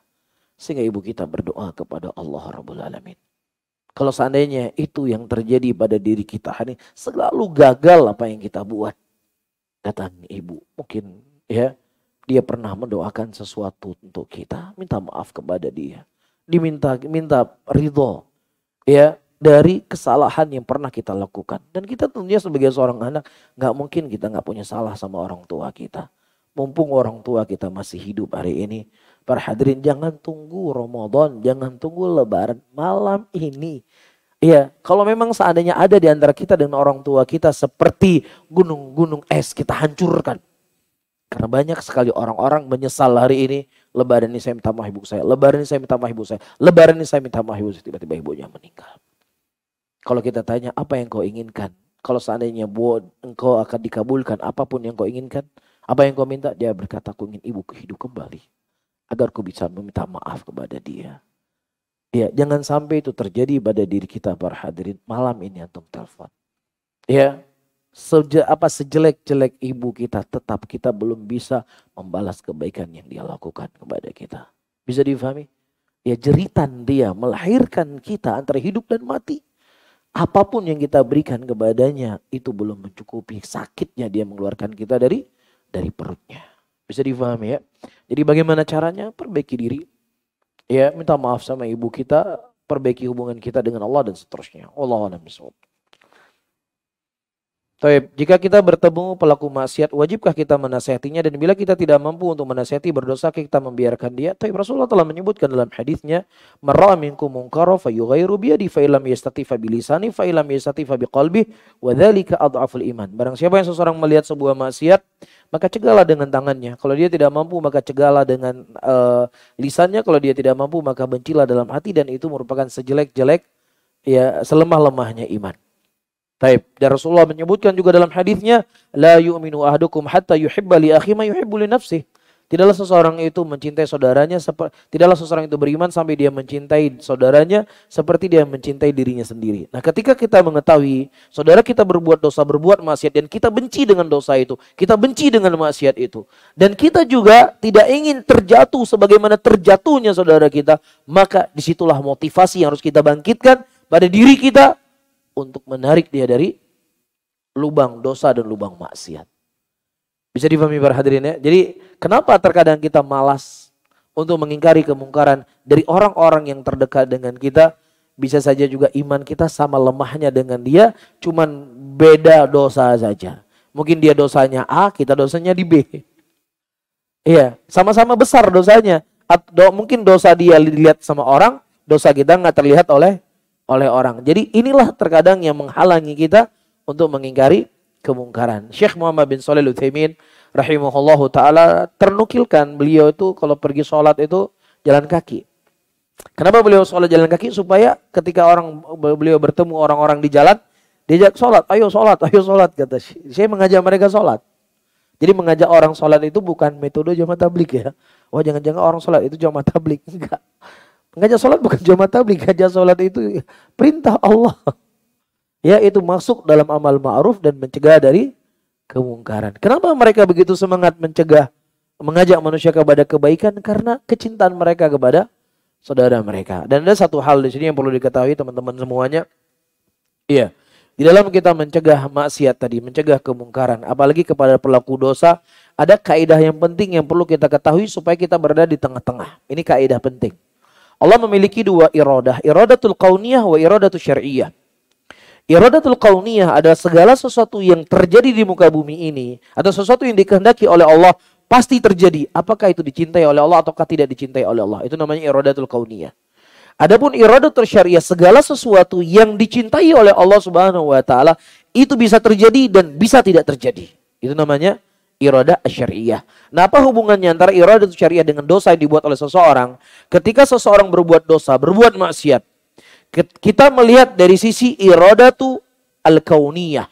Sehingga ibu kita berdoa kepada Allah Rabbul Alamin. Kalau seandainya itu yang terjadi pada diri kita hari ini, selalu gagal apa yang kita buat. Datang ibu, mungkin ya dia pernah mendoakan sesuatu untuk kita, minta maaf kepada dia. Minta ridho ya dari kesalahan yang pernah kita lakukan. Dan kita tentunya sebagai seorang anak nggak mungkin kita nggak punya salah sama orang tua kita. Mumpung orang tua kita masih hidup hari ini. Para hadirin, jangan tunggu Ramadan, jangan tunggu Lebaran, malam ini. Ya, kalau memang seandainya ada di antara kita dengan orang tua kita seperti gunung-gunung es, kita hancurkan. Karena banyak sekali orang-orang menyesal hari ini. Lebaran ini saya minta maaf ibu saya, Lebaran ini saya minta maaf ibu saya, Lebaran ini saya minta maaf ibu saya. Tiba-tiba ibunya meninggal. Kalau kita tanya apa yang kau inginkan? Kalau seandainya engkau akan dikabulkan apapun yang kau inginkan. Apa yang kau minta? Dia berkata, aku ingin ibuku hidup kembali. Agar ku bisa meminta maaf kepada dia. Ya, jangan sampai itu terjadi pada diri kita para hadirin. Malam ini antum telepon. Ya, sejelek-jelek ibu kita, tetap kita belum bisa membalas kebaikan yang dia lakukan kepada kita. Bisa difahami? Ya, jeritan dia melahirkan kita antara hidup dan mati. Apapun yang kita berikan kepadanya itu belum mencukupi sakitnya dia mengeluarkan kita dari perutnya. Bisa difahami ya? Jadi bagaimana caranya? Perbaiki diri. Ya, minta maaf sama ibu kita, perbaiki hubungan kita dengan Allah dan seterusnya. Wallahu a'lam bishawab. Taib, jika kita bertemu pelaku maksiat, wajibkah kita menasihatinya? Dan bila kita tidak mampu untuk menasihati berdosa, kita membiarkan dia? Taib, Rasulullah telah menyebutkan dalam hadisnya, "Man ra'a minkum munkara falyughayyiru biyadihi fa illam yastati' fa bilisanihi fa illam yastati' fa biqalbihi wa dzalika adhaful iman." Barang siapa yang seseorang melihat sebuah maksiat, maka cegahlah dengan tangannya. Kalau dia tidak mampu, maka cegahlah dengan lisannya. Kalau dia tidak mampu, maka bencilah dalam hati, dan itu merupakan sejelek-jelek, ya, selemah-lemahnya iman. Taib. Dan Rasulullah menyebutkan juga dalam hadisnya, la yu'minu ahadukum hatta yuhibba li akhi ma yuhibbu li nafsihi. Tidaklah seseorang itu mencintai saudaranya, tidaklah seseorang itu beriman sampai dia mencintai saudaranya seperti dia mencintai dirinya sendiri. Nah, ketika kita mengetahui saudara kita berbuat dosa, berbuat maksiat, dan kita benci dengan dosa itu, kita benci dengan maksiat itu, dan kita juga tidak ingin terjatuh sebagaimana terjatuhnya saudara kita, maka disitulah motivasi yang harus kita bangkitkan pada diri kita untuk menarik dia dari lubang dosa dan lubang maksiat. Bisa difahami para hadirin ya. Jadi kenapa terkadang kita malas untuk mengingkari kemungkaran dari orang-orang yang terdekat dengan kita? Bisa saja juga iman kita sama lemahnya dengan dia, cuman beda dosa saja. Mungkin dia dosanya A, kita dosanya di B. Iya, sama-sama besar dosanya. Mungkin dosa dia dilihat sama orang, dosa kita nggak terlihat oleh orang. Jadi inilah terkadang yang menghalangi kita untuk mengingkari kemungkaran. Syekh Muhammad bin Shalih Al-Utsaimin rahimahullahu taala ternukilkan beliau itu kalau pergi sholat itu jalan kaki. Kenapa beliau sholat jalan kaki? Supaya ketika beliau bertemu orang-orang di jalan, diajak sholat, ayo sholat, kata saya mengajak mereka sholat. Jadi mengajak orang sholat itu bukan metode jamaah tabligh ya. Wah, jangan-jangan orang sholat itu jamaah tabligh. Enggak. Ngajak sholat bukan jamaah tabligh, ngajak sholat itu perintah Allah. Ya, itu masuk dalam amal ma'ruf dan mencegah dari kemungkaran. Kenapa mereka begitu semangat mengajak manusia kepada kebaikan? Karena kecintaan mereka kepada saudara mereka. Dan ada satu hal di sini yang perlu diketahui teman-teman semuanya. Iya, di dalam kita mencegah maksiat tadi, mencegah kemungkaran, apalagi kepada pelaku dosa, ada kaidah yang penting yang perlu kita ketahui supaya kita berada di tengah-tengah. Ini kaidah penting. Allah memiliki dua iradah, iradatul kauniyah wa iradatul syar'iyah. Iradatul kauniyah adalah segala sesuatu yang terjadi di muka bumi ini, atau sesuatu yang dikehendaki oleh Allah pasti terjadi. Apakah itu dicintai oleh Allah ataukah tidak dicintai oleh Allah? Itu namanya iradatul kauniyah. Adapun iradatul syar'iyah, segala sesuatu yang dicintai oleh Allah Subhanahu wa taala itu bisa terjadi dan bisa tidak terjadi. Itu namanya iradah syariah. Nah, apa hubungannya antara iradah syariah dengan dosa yang dibuat oleh seseorang? Ketika seseorang berbuat dosa, berbuat maksiat, kita melihat dari sisi iradatu al-kauniyah.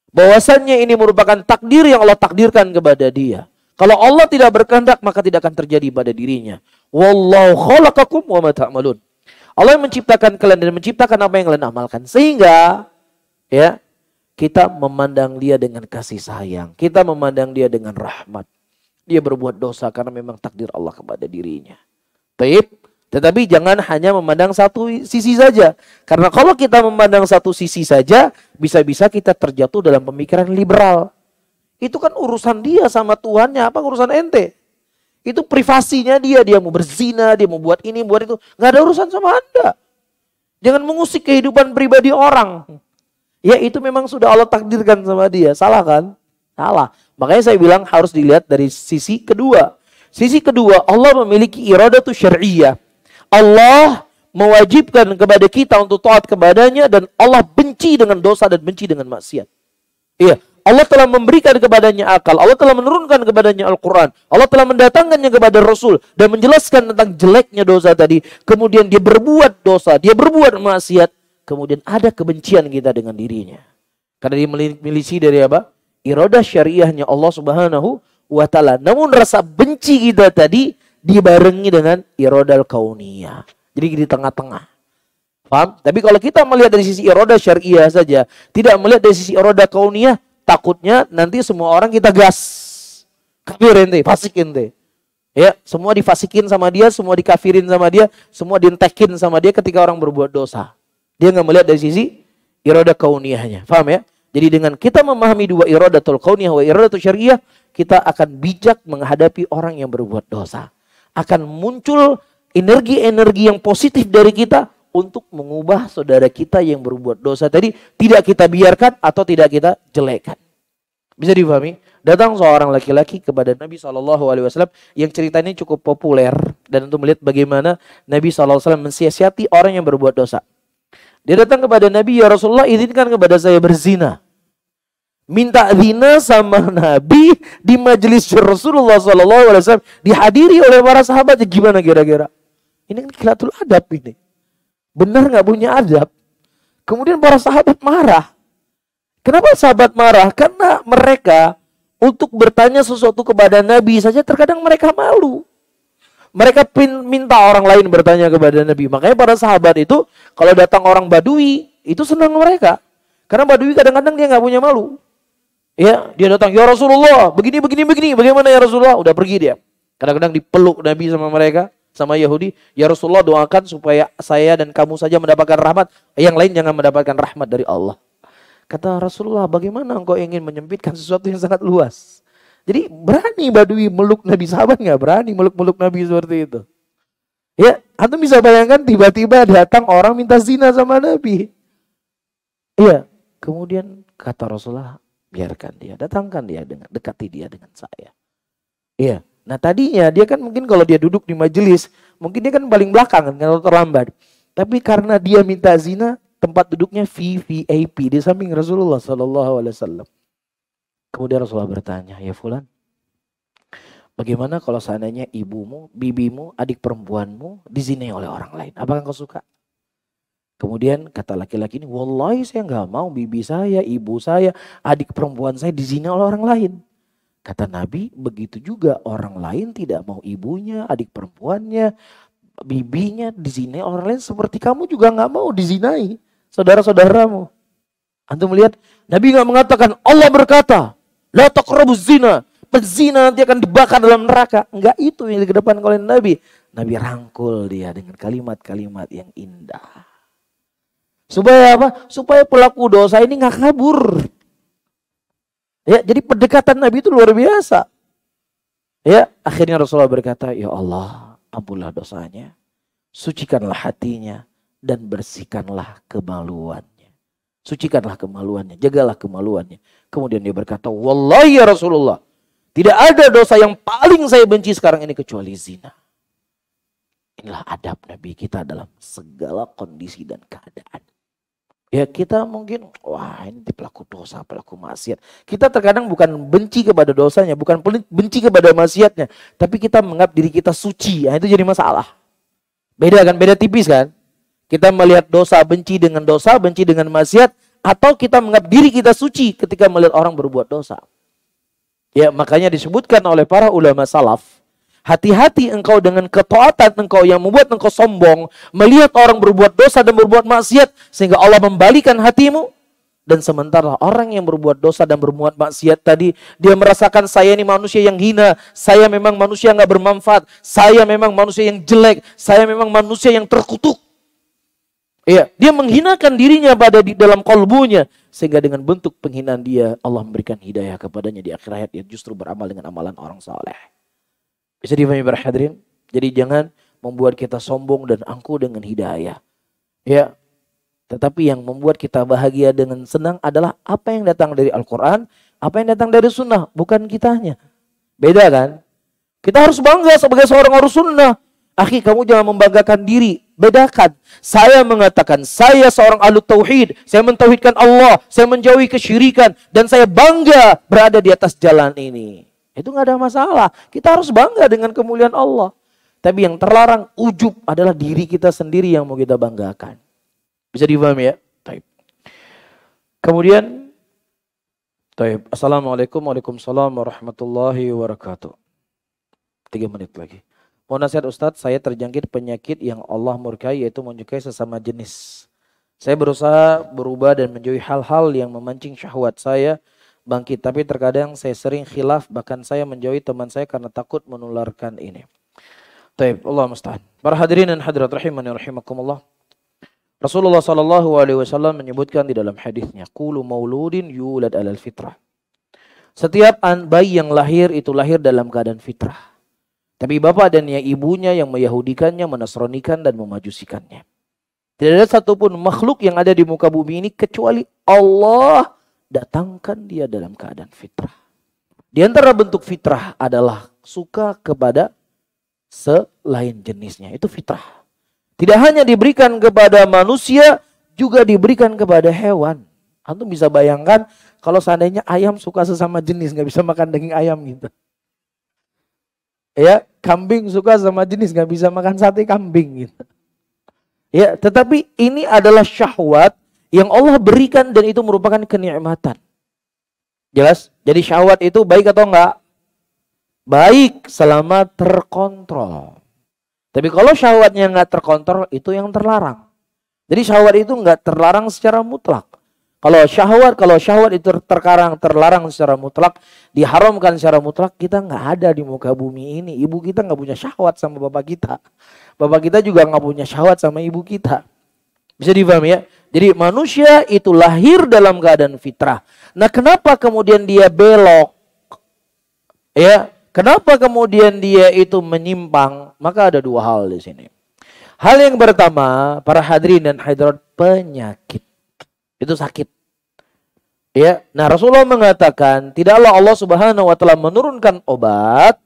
Bahwasannya ini merupakan takdir yang Allah takdirkan kepada dia. Kalau Allah tidak berkehendak, maka tidak akan terjadi pada dirinya. Wallahu khalaqakum wa ma ta'malun. Allah yang menciptakan kalian dan menciptakan apa yang kalian amalkan. Sehingga ya, kita memandang dia dengan kasih sayang. Kita memandang dia dengan rahmat. Dia berbuat dosa karena memang takdir Allah kepada dirinya. Taib. Tetapi jangan hanya memandang satu sisi saja. Karena kalau kita memandang satu sisi saja, bisa-bisa kita terjatuh dalam pemikiran liberal. Itu kan urusan dia sama Tuhannya, apa urusan ente? Itu privasinya dia mau berzina, dia mau buat ini, buat itu. Nggak ada urusan sama Anda. Jangan mengusik kehidupan pribadi orang. Ya, itu memang sudah Allah takdirkan sama dia. Salah kan? Salah. Makanya saya bilang harus dilihat dari sisi kedua. Sisi kedua, Allah memiliki iradatu syar'iyah. Allah mewajibkan kepada kita untuk taat kepadanya, dan Allah benci dengan dosa dan benci dengan maksiat. Iya, Allah telah memberikan kepadanya akal. Allah telah menurunkan kepadanya Al-Quran. Allah telah mendatangkannya kepada Rasul dan menjelaskan tentang jeleknya dosa tadi. Kemudian dia berbuat dosa, dia berbuat maksiat. Kemudian ada kebencian kita dengan dirinya. Karena dia milisi dari apa? Iradah syariahnya Allah Subhanahu wa ta'ala. Namun rasa benci kita tadi dibarengi dengan iradah kauniyah. Jadi di tengah-tengah. Paham? Tapi kalau kita melihat dari sisi iroda syariah saja, tidak melihat dari sisi iroda kauniyah, takutnya nanti semua orang kita gas. Kafir ente, fasik ente. Ya, semua difasikin sama dia, semua dikafirin sama dia, semua dientekin sama dia ketika orang berbuat dosa. Dia nggak melihat dari sisi iroda kauniyahnya. Paham ya? Jadi dengan kita memahami dua iradatul kauniyah wa iradatul syariah, kita akan bijak menghadapi orang yang berbuat dosa. Akan muncul energi-energi yang positif dari kita untuk mengubah saudara kita yang berbuat dosa tadi, tidak kita biarkan atau tidak kita jelekkan. Bisa dipahami? Datang seorang laki-laki kepada Nabi SAW yang ceritanya cukup populer, dan untuk melihat bagaimana Nabi SAW mensiasati orang yang berbuat dosa. Dia datang kepada Nabi, ya Rasulullah, izinkan kepada saya berzina. Minta zina sama Nabi di majelis Rasulullah SAW, dihadiri oleh para sahabat. Gimana kira-kira? Ini kan khilatul adab ini. Benar nggak punya adab? Kemudian para sahabat marah. Kenapa sahabat marah? Karena mereka untuk bertanya sesuatu kepada Nabi saja terkadang mereka malu. Mereka minta orang lain bertanya kepada Nabi. Makanya para sahabat itu kalau datang orang Badui itu senang mereka. Karena Badui kadang-kadang dia nggak punya malu. Ya, dia datang, ya Rasulullah, begini, bagaimana ya Rasulullah? Udah pergi dia. Kadang-kadang dipeluk Nabi sama mereka. Sama Yahudi, ya Rasulullah, doakan supaya saya dan kamu saja mendapatkan rahmat, yang lain jangan mendapatkan rahmat dari Allah. Kata Rasulullah, bagaimana engkau ingin menyempitkan sesuatu yang sangat luas? Jadi berani Badui meluk Nabi, sahabat nggak berani meluk Nabi seperti itu. Ya, antum bisa bayangkan tiba-tiba datang orang minta zina sama Nabi. Iya, kemudian kata Rasulullah, biarkan dia, datangkan dia, dekati dia dengan saya. Iya. Nah tadinya dia kan mungkin kalau dia duduk di majelis, mungkin dia kan paling belakang kan kalau terlambat. Tapi karena dia minta zina, tempat duduknya VVIP di samping Rasulullah SAW. Kemudian Rasulullah bertanya, ya Fulan, bagaimana kalau seandainya ibumu, bibimu, adik perempuanmu dizinai oleh orang lain? Apakah kau suka? Kemudian kata laki-laki ini, wallahi saya nggak mau bibi saya, ibu saya, adik perempuan saya dizinai oleh orang lain. Kata Nabi, begitu juga orang lain tidak mau ibunya, adik perempuannya, bibinya dizinai orang lain, seperti kamu juga nggak mau dizinai saudara-saudaramu. Antum melihat, Nabi nggak mengatakan, Allah berkata, la taqrabuz zina, penzina nanti akan dibakar dalam neraka. Enggak itu yang dikedepankan oleh Nabi. Nabi rangkul dia dengan kalimat-kalimat yang indah. Supaya apa? Supaya pelaku dosa ini nggak kabur. Ya, jadi pendekatan Nabi itu luar biasa. Ya, akhirnya Rasulullah berkata, ya Allah, ampunlah dosanya, sucikanlah hatinya, dan bersihkanlah kemaluannya. Sucikanlah kemaluannya, jagalah kemaluannya. Kemudian dia berkata, wallahi ya Rasulullah, tidak ada dosa yang paling saya benci sekarang ini kecuali zina. Inilah adab Nabi kita dalam segala kondisi dan keadaan. Ya kita mungkin, wah ini pelaku dosa, pelaku maksiat. Kita terkadang bukan benci kepada dosanya, bukan benci kepada maksiatnya. Tapi kita menganggap diri kita suci, nah, itu jadi masalah. Beda kan, beda tipis kan. Kita melihat dosa, benci dengan maksiat. Atau kita menganggap diri kita suci ketika melihat orang berbuat dosa. Ya makanya disebutkan oleh para ulama salaf. Hati-hati engkau dengan ketaatan engkau yang membuat engkau sombong, melihat orang berbuat dosa dan berbuat maksiat, sehingga Allah membalikan hatimu. Dan sementara orang yang berbuat dosa dan berbuat maksiat tadi, dia merasakan saya ini manusia yang hina, saya memang manusia yang gak bermanfaat, saya memang manusia yang jelek, saya memang manusia yang terkutuk. Iya, dia menghinakan dirinya pada di dalam kalbunya, sehingga dengan bentuk penghinaan dia, Allah memberikan hidayah kepadanya di akhir hayat, dia justru beramal dengan amalan orang saleh. Bisa difahami para hadirin? Jadi jangan membuat kita sombong dan angkuh dengan hidayah. Ya. Tetapi yang membuat kita bahagia dengan senang adalah apa yang datang dari Al-Quran, apa yang datang dari sunnah, bukan kitanya. Beda kan? Kita harus bangga sebagai seorang ahlu sunnah. Akhi, kamu jangan membanggakan diri. Bedakan. Saya mengatakan, saya seorang ahlu tauhid. Saya mentauhidkan Allah. Saya menjauhi kesyirikan. Dan saya bangga berada di atas jalan ini. Itu nggak ada masalah. Kita harus bangga dengan kemuliaan Allah. Tapi yang terlarang ujub adalah diri kita sendiri yang mau kita banggakan. Bisa dipahami ya? Taib. Kemudian, taib. Assalamualaikum warahmatullahi wabarakatuh. 3 menit lagi. Mohon nasihat Ustadz, saya terjangkit penyakit yang Allah murkai, yaitu menyukai sesama jenis. Saya berusaha berubah dan menjauhi hal-hal yang memancing syahwat saya bangkit. Tapi terkadang saya sering khilaf, bahkan saya menjauhi teman saya karena takut menularkan ini. Taib, Allah musta'an. Para hadirin dan hadirat rahimani rahimakumullah. Rasulullah SAW menyebutkan di dalam hadisnya, Kullu mauludin yulad alal fitrah. Setiap bayi yang lahir itu lahir dalam keadaan fitrah. Tapi bapak dan ibunya yang meyahudikannya, menasronikan dan memajusikannya. Tidak ada satupun makhluk yang ada di muka bumi ini kecuali Allah datangkan dia dalam keadaan fitrah. Di antara bentuk fitrah adalah suka kepada selain jenisnya. Itu fitrah. Tidak hanya diberikan kepada manusia, juga diberikan kepada hewan. Antum bisa bayangkan kalau seandainya ayam suka sesama jenis, nggak bisa makan daging ayam gitu. Ya, kambing suka sama jenis, nggak bisa makan sate kambing gitu. Ya, tetapi ini adalah syahwat yang Allah berikan dan itu merupakan kenikmatan. Jelas? Jadi syahwat itu baik atau enggak? Baik selama terkontrol. Tapi kalau syahwatnya enggak terkontrol, itu yang terlarang. Jadi syahwat itu enggak terlarang secara mutlak. Kalau syahwat itu terlarang secara mutlak, diharamkan secara mutlak, kita nggak ada di muka bumi ini. Ibu kita nggak punya syahwat sama bapak kita. Bapak kita juga nggak punya syahwat sama ibu kita. Bisa dipahami ya? Jadi manusia itu lahir dalam keadaan fitrah. Nah, kenapa kemudian dia belok? Ya, kenapa kemudian dia itu menyimpang? Maka ada dua hal di sini. Hal yang pertama, para hadirin dan hadirat, penyakit. Itu sakit. Ya, nah Rasulullah mengatakan, tidaklah Allah Subhanahu wa taala menurunkan obat,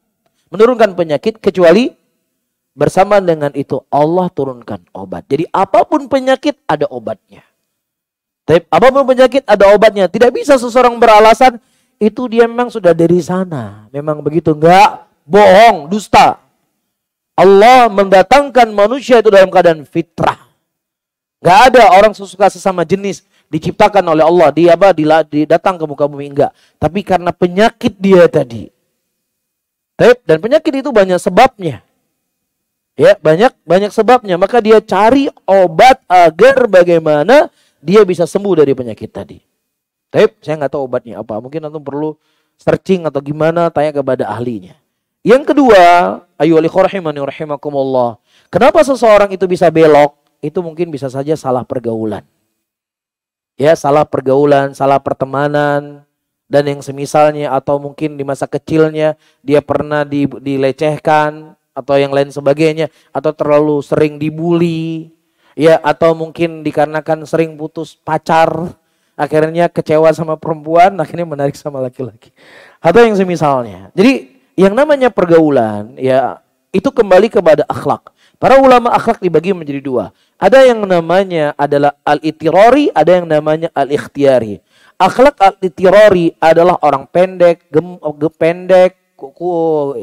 menurunkan penyakit kecuali bersama dengan itu Allah turunkan obat. Jadi apapun penyakit ada obatnya. Apapun penyakit ada obatnya. Tidak bisa seseorang beralasan itu dia memang sudah dari sana. Memang begitu, enggak, bohong, dusta. Allah mendatangkan manusia itu dalam keadaan fitrah. Enggak ada orang sesuka sesama jenis diciptakan oleh Allah, dia datang ke muka bumi, enggak. Tapi karena penyakit dia tadi. Dan penyakit itu banyak sebabnya. Ya, banyak sebabnya, maka dia cari obat agar bagaimana dia bisa sembuh dari penyakit tadi. Saya nggak tahu obatnya apa. Mungkin antum perlu searching atau gimana, tanya kepada ahlinya. Yang kedua, ayyuhal ikhwah rahimani rahimakumullah. Kenapa seseorang itu bisa belok? Itu mungkin bisa saja salah pergaulan. Ya, salah pergaulan, salah pertemanan, dan yang semisalnya, atau mungkin di masa kecilnya dia pernah dilecehkan atau yang lain sebagainya, atau terlalu sering dibully, ya, atau mungkin dikarenakan sering putus pacar, akhirnya kecewa sama perempuan, akhirnya menarik sama laki-laki, atau yang semisalnya. Jadi yang namanya pergaulan, ya, itu kembali kepada akhlak. Para ulama akhlak dibagi menjadi dua. Ada yang namanya adalah al-itirari, ada yang namanya al-ikhtiyari. Akhlak al-itirari adalah orang pendek, pendek,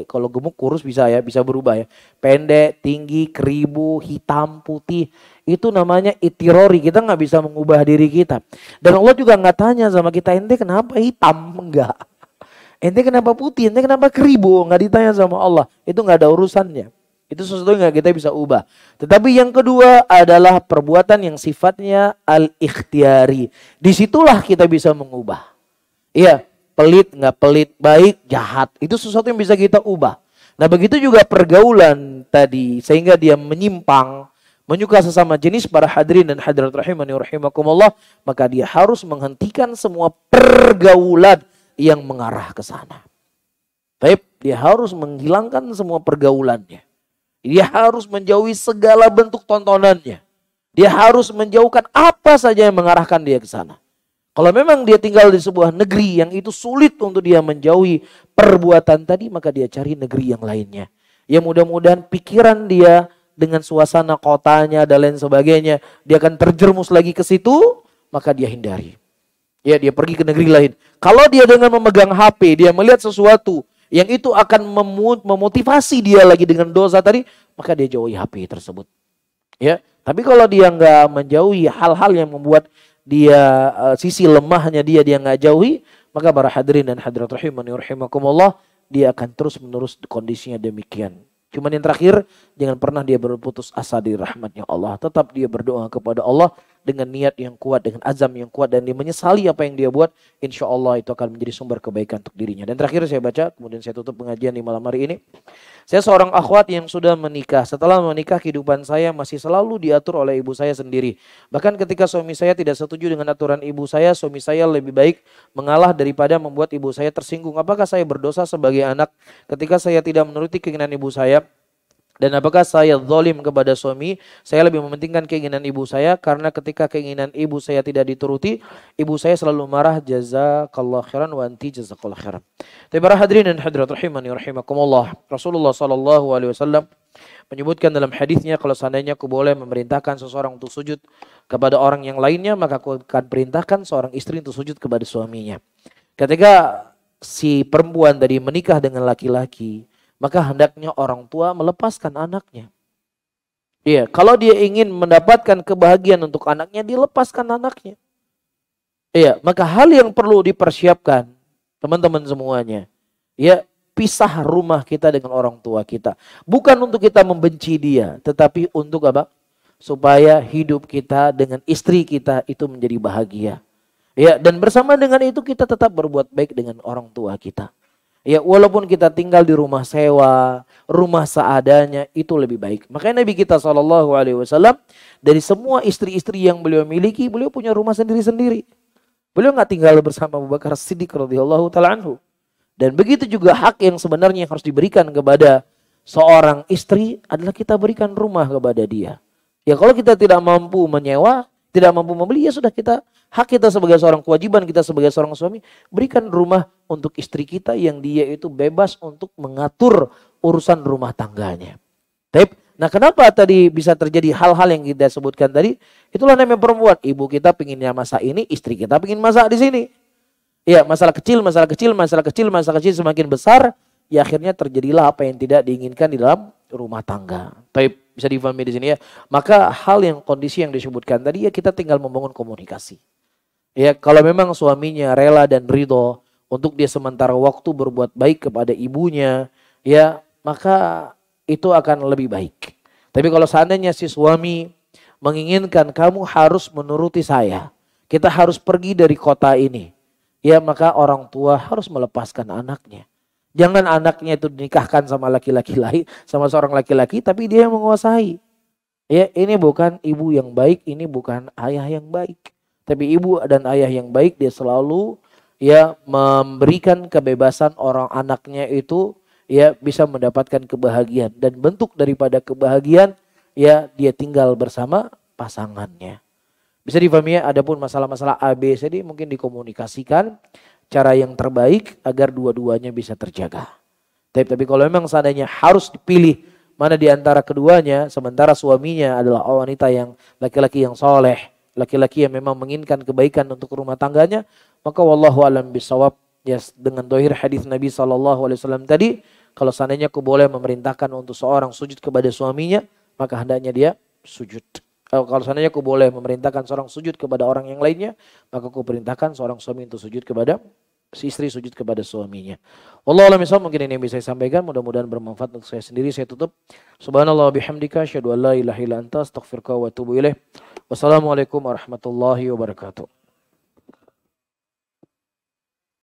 kalau gemuk kurus bisa ya, bisa berubah ya. Pendek, tinggi, keribu, hitam, putih. Itu namanya itirari. Kita nggak bisa mengubah diri kita. Dan Allah juga nggak tanya sama kita, ente kenapa hitam? Enggak. Ente kenapa putih? Ente kenapa keribu? Nggak ditanya sama Allah. Itu nggak ada urusannya. Itu sesuatu yang kita bisa ubah. Tetapi yang kedua adalah perbuatan yang sifatnya al-ikhtiyari. Disitulah kita bisa mengubah. Iya, pelit, nggak pelit, baik, jahat. Itu sesuatu yang bisa kita ubah. Nah, begitu juga pergaulan tadi. Sehingga dia menyimpang, menyuka sesama jenis, para hadirin dan hadirat rahimani rahimakumullah. Maka dia harus menghentikan semua pergaulan yang mengarah ke sana. Baik, dia harus menghilangkan semua pergaulannya. Dia harus menjauhi segala bentuk tontonannya. Dia harus menjauhkan apa saja yang mengarahkan dia ke sana. Kalau memang dia tinggal di sebuah negeri yang itu sulit untuk dia menjauhi perbuatan tadi, maka dia cari negeri yang lainnya. Ya, mudah-mudahan pikiran dia dengan suasana kotanya dan lain sebagainya, dia akan terjerumus lagi ke situ, maka dia hindari. Ya, dia pergi ke negeri lain. Kalau dia dengan memegang HP, dia melihat sesuatu yang itu akan memotivasi dia lagi dengan dosa tadi, maka dia jauhi HP tersebut. Ya, tapi kalau dia nggak menjauhi hal-hal yang membuat dia sisi lemahnya dia nggak jauhi, maka para hadirin dan hadirat rahimani rahimakumullah, dia akan terus menerus kondisinya demikian. Cuman yang terakhir, jangan pernah dia berputus asa di rahmatnya Allah. Tetap dia berdoa kepada Allah dengan niat yang kuat, dengan azam yang kuat. Dan dia menyesali apa yang dia buat. Insya Allah itu akan menjadi sumber kebaikan untuk dirinya. Dan terakhir saya baca, kemudian saya tutup pengajian di malam hari ini. Saya seorang akhwat yang sudah menikah. Setelah menikah, kehidupan saya masih selalu diatur oleh ibu saya sendiri. Bahkan ketika suami saya tidak setuju dengan aturan ibu saya, suami saya lebih baik mengalah daripada membuat ibu saya tersinggung. Apakah saya berdosa sebagai anak ketika saya tidak menuruti keinginan ibu saya? Dan apakah saya zalim kepada suami? Saya lebih mementingkan keinginan ibu saya karena ketika keinginan ibu saya tidak dituruti, ibu saya selalu marah. Jazakallah khairan wa anti jazakallah khairan. Tapi para hadirin dan hadirat rahimani rahimakumullah. Rasulullah sallallahu alaihi wasallam menyebutkan dalam hadisnya, kalau seandainya aku boleh memerintahkan seseorang untuk sujud kepada orang yang lainnya, maka aku akan perintahkan seorang istri untuk sujud kepada suaminya. Ketika si perempuan tadi menikah dengan laki-laki, maka hendaknya orang tua melepaskan anaknya. Iya, kalau dia ingin mendapatkan kebahagiaan untuk anaknya, dilepaskan anaknya. Iya, maka hal yang perlu dipersiapkan, teman-teman semuanya, ya, pisah rumah kita dengan orang tua kita. Bukan untuk kita membenci dia, tetapi untuk apa? Supaya hidup kita dengan istri kita itu menjadi bahagia. Ya, dan bersama dengan itu kita tetap berbuat baik dengan orang tua kita. Ya, walaupun kita tinggal di rumah sewa, rumah seadanya, itu lebih baik. Makanya Nabi kita SAW, dari semua istri-istri yang beliau miliki, beliau punya rumah sendiri-sendiri. Beliau nggak tinggal bersama Abu Bakar Siddiq radhiyallahu taala anhu. Dan begitu juga hak yang sebenarnya harus diberikan kepada seorang istri adalah kita berikan rumah kepada dia. Ya, kalau kita tidak mampu menyewa, tidak mampu membeli, ya sudah, kita hak kita sebagai seorang, kewajiban kita sebagai seorang suami, berikan rumah untuk istri kita yang dia itu bebas untuk mengatur urusan rumah tangganya. Nah, kenapa tadi bisa terjadi hal-hal yang kita sebutkan tadi? Itulah namanya perempuan. Ibu kita pinginnya masak ini, istri kita pingin masak di sini. Ya, masalah kecil semakin besar, ya akhirnya terjadilah apa yang tidak diinginkan di dalam rumah tangga. Bisa difahami di sini ya. Maka hal yang kondisi yang disebutkan tadi, ya kita tinggal membangun komunikasi. Ya, kalau memang suaminya rela dan ridho untuk dia sementara waktu berbuat baik kepada ibunya, ya maka itu akan lebih baik. Tapi kalau seandainya si suami menginginkan kamu harus menuruti saya, kita harus pergi dari kota ini, ya maka orang tua harus melepaskan anaknya. Jangan anaknya itu dinikahkan sama laki-laki lain, sama seorang laki-laki, tapi dia yang menguasai. Ya, ini bukan ibu yang baik, ini bukan ayah yang baik. Tapi ibu dan ayah yang baik, dia selalu ya memberikan kebebasan orang anaknya itu ya bisa mendapatkan kebahagiaan. Dan bentuk daripada kebahagiaan ya dia tinggal bersama pasangannya. Bisa difahami ya, adapun masalah-masalah A, B, C, D mungkin dikomunikasikan cara yang terbaik agar dua-duanya bisa terjaga. Tapi kalau memang seandainya harus dipilih mana di antara keduanya, sementara suaminya adalah wanita yang laki-laki yang soleh, laki-laki yang memang menginginkan kebaikan untuk rumah tangganya, maka wallahu alam bisawab, ya dengan dohir hadis Nabi SAW tadi, kalau seandainya aku boleh memerintahkan untuk seorang sujud kepada suaminya, maka hendaknya dia sujud. Kalau seandainya aku boleh memerintahkan seorang sujud kepada orang yang lainnya, maka aku perintahkan seorang suami untuk sujud kepada si istri, sujud kepada suaminya. Wallahu a'lam bishawab, mungkin ini yang bisa saya sampaikan, mudah-mudahan bermanfaat untuk saya sendiri. Saya tutup. Subhanallah bihamdika, asyhadu an la ilaha illa anta, astaghfiruka wa atubu ilaih. Wassalamualaikum warahmatullahi wabarakatuh.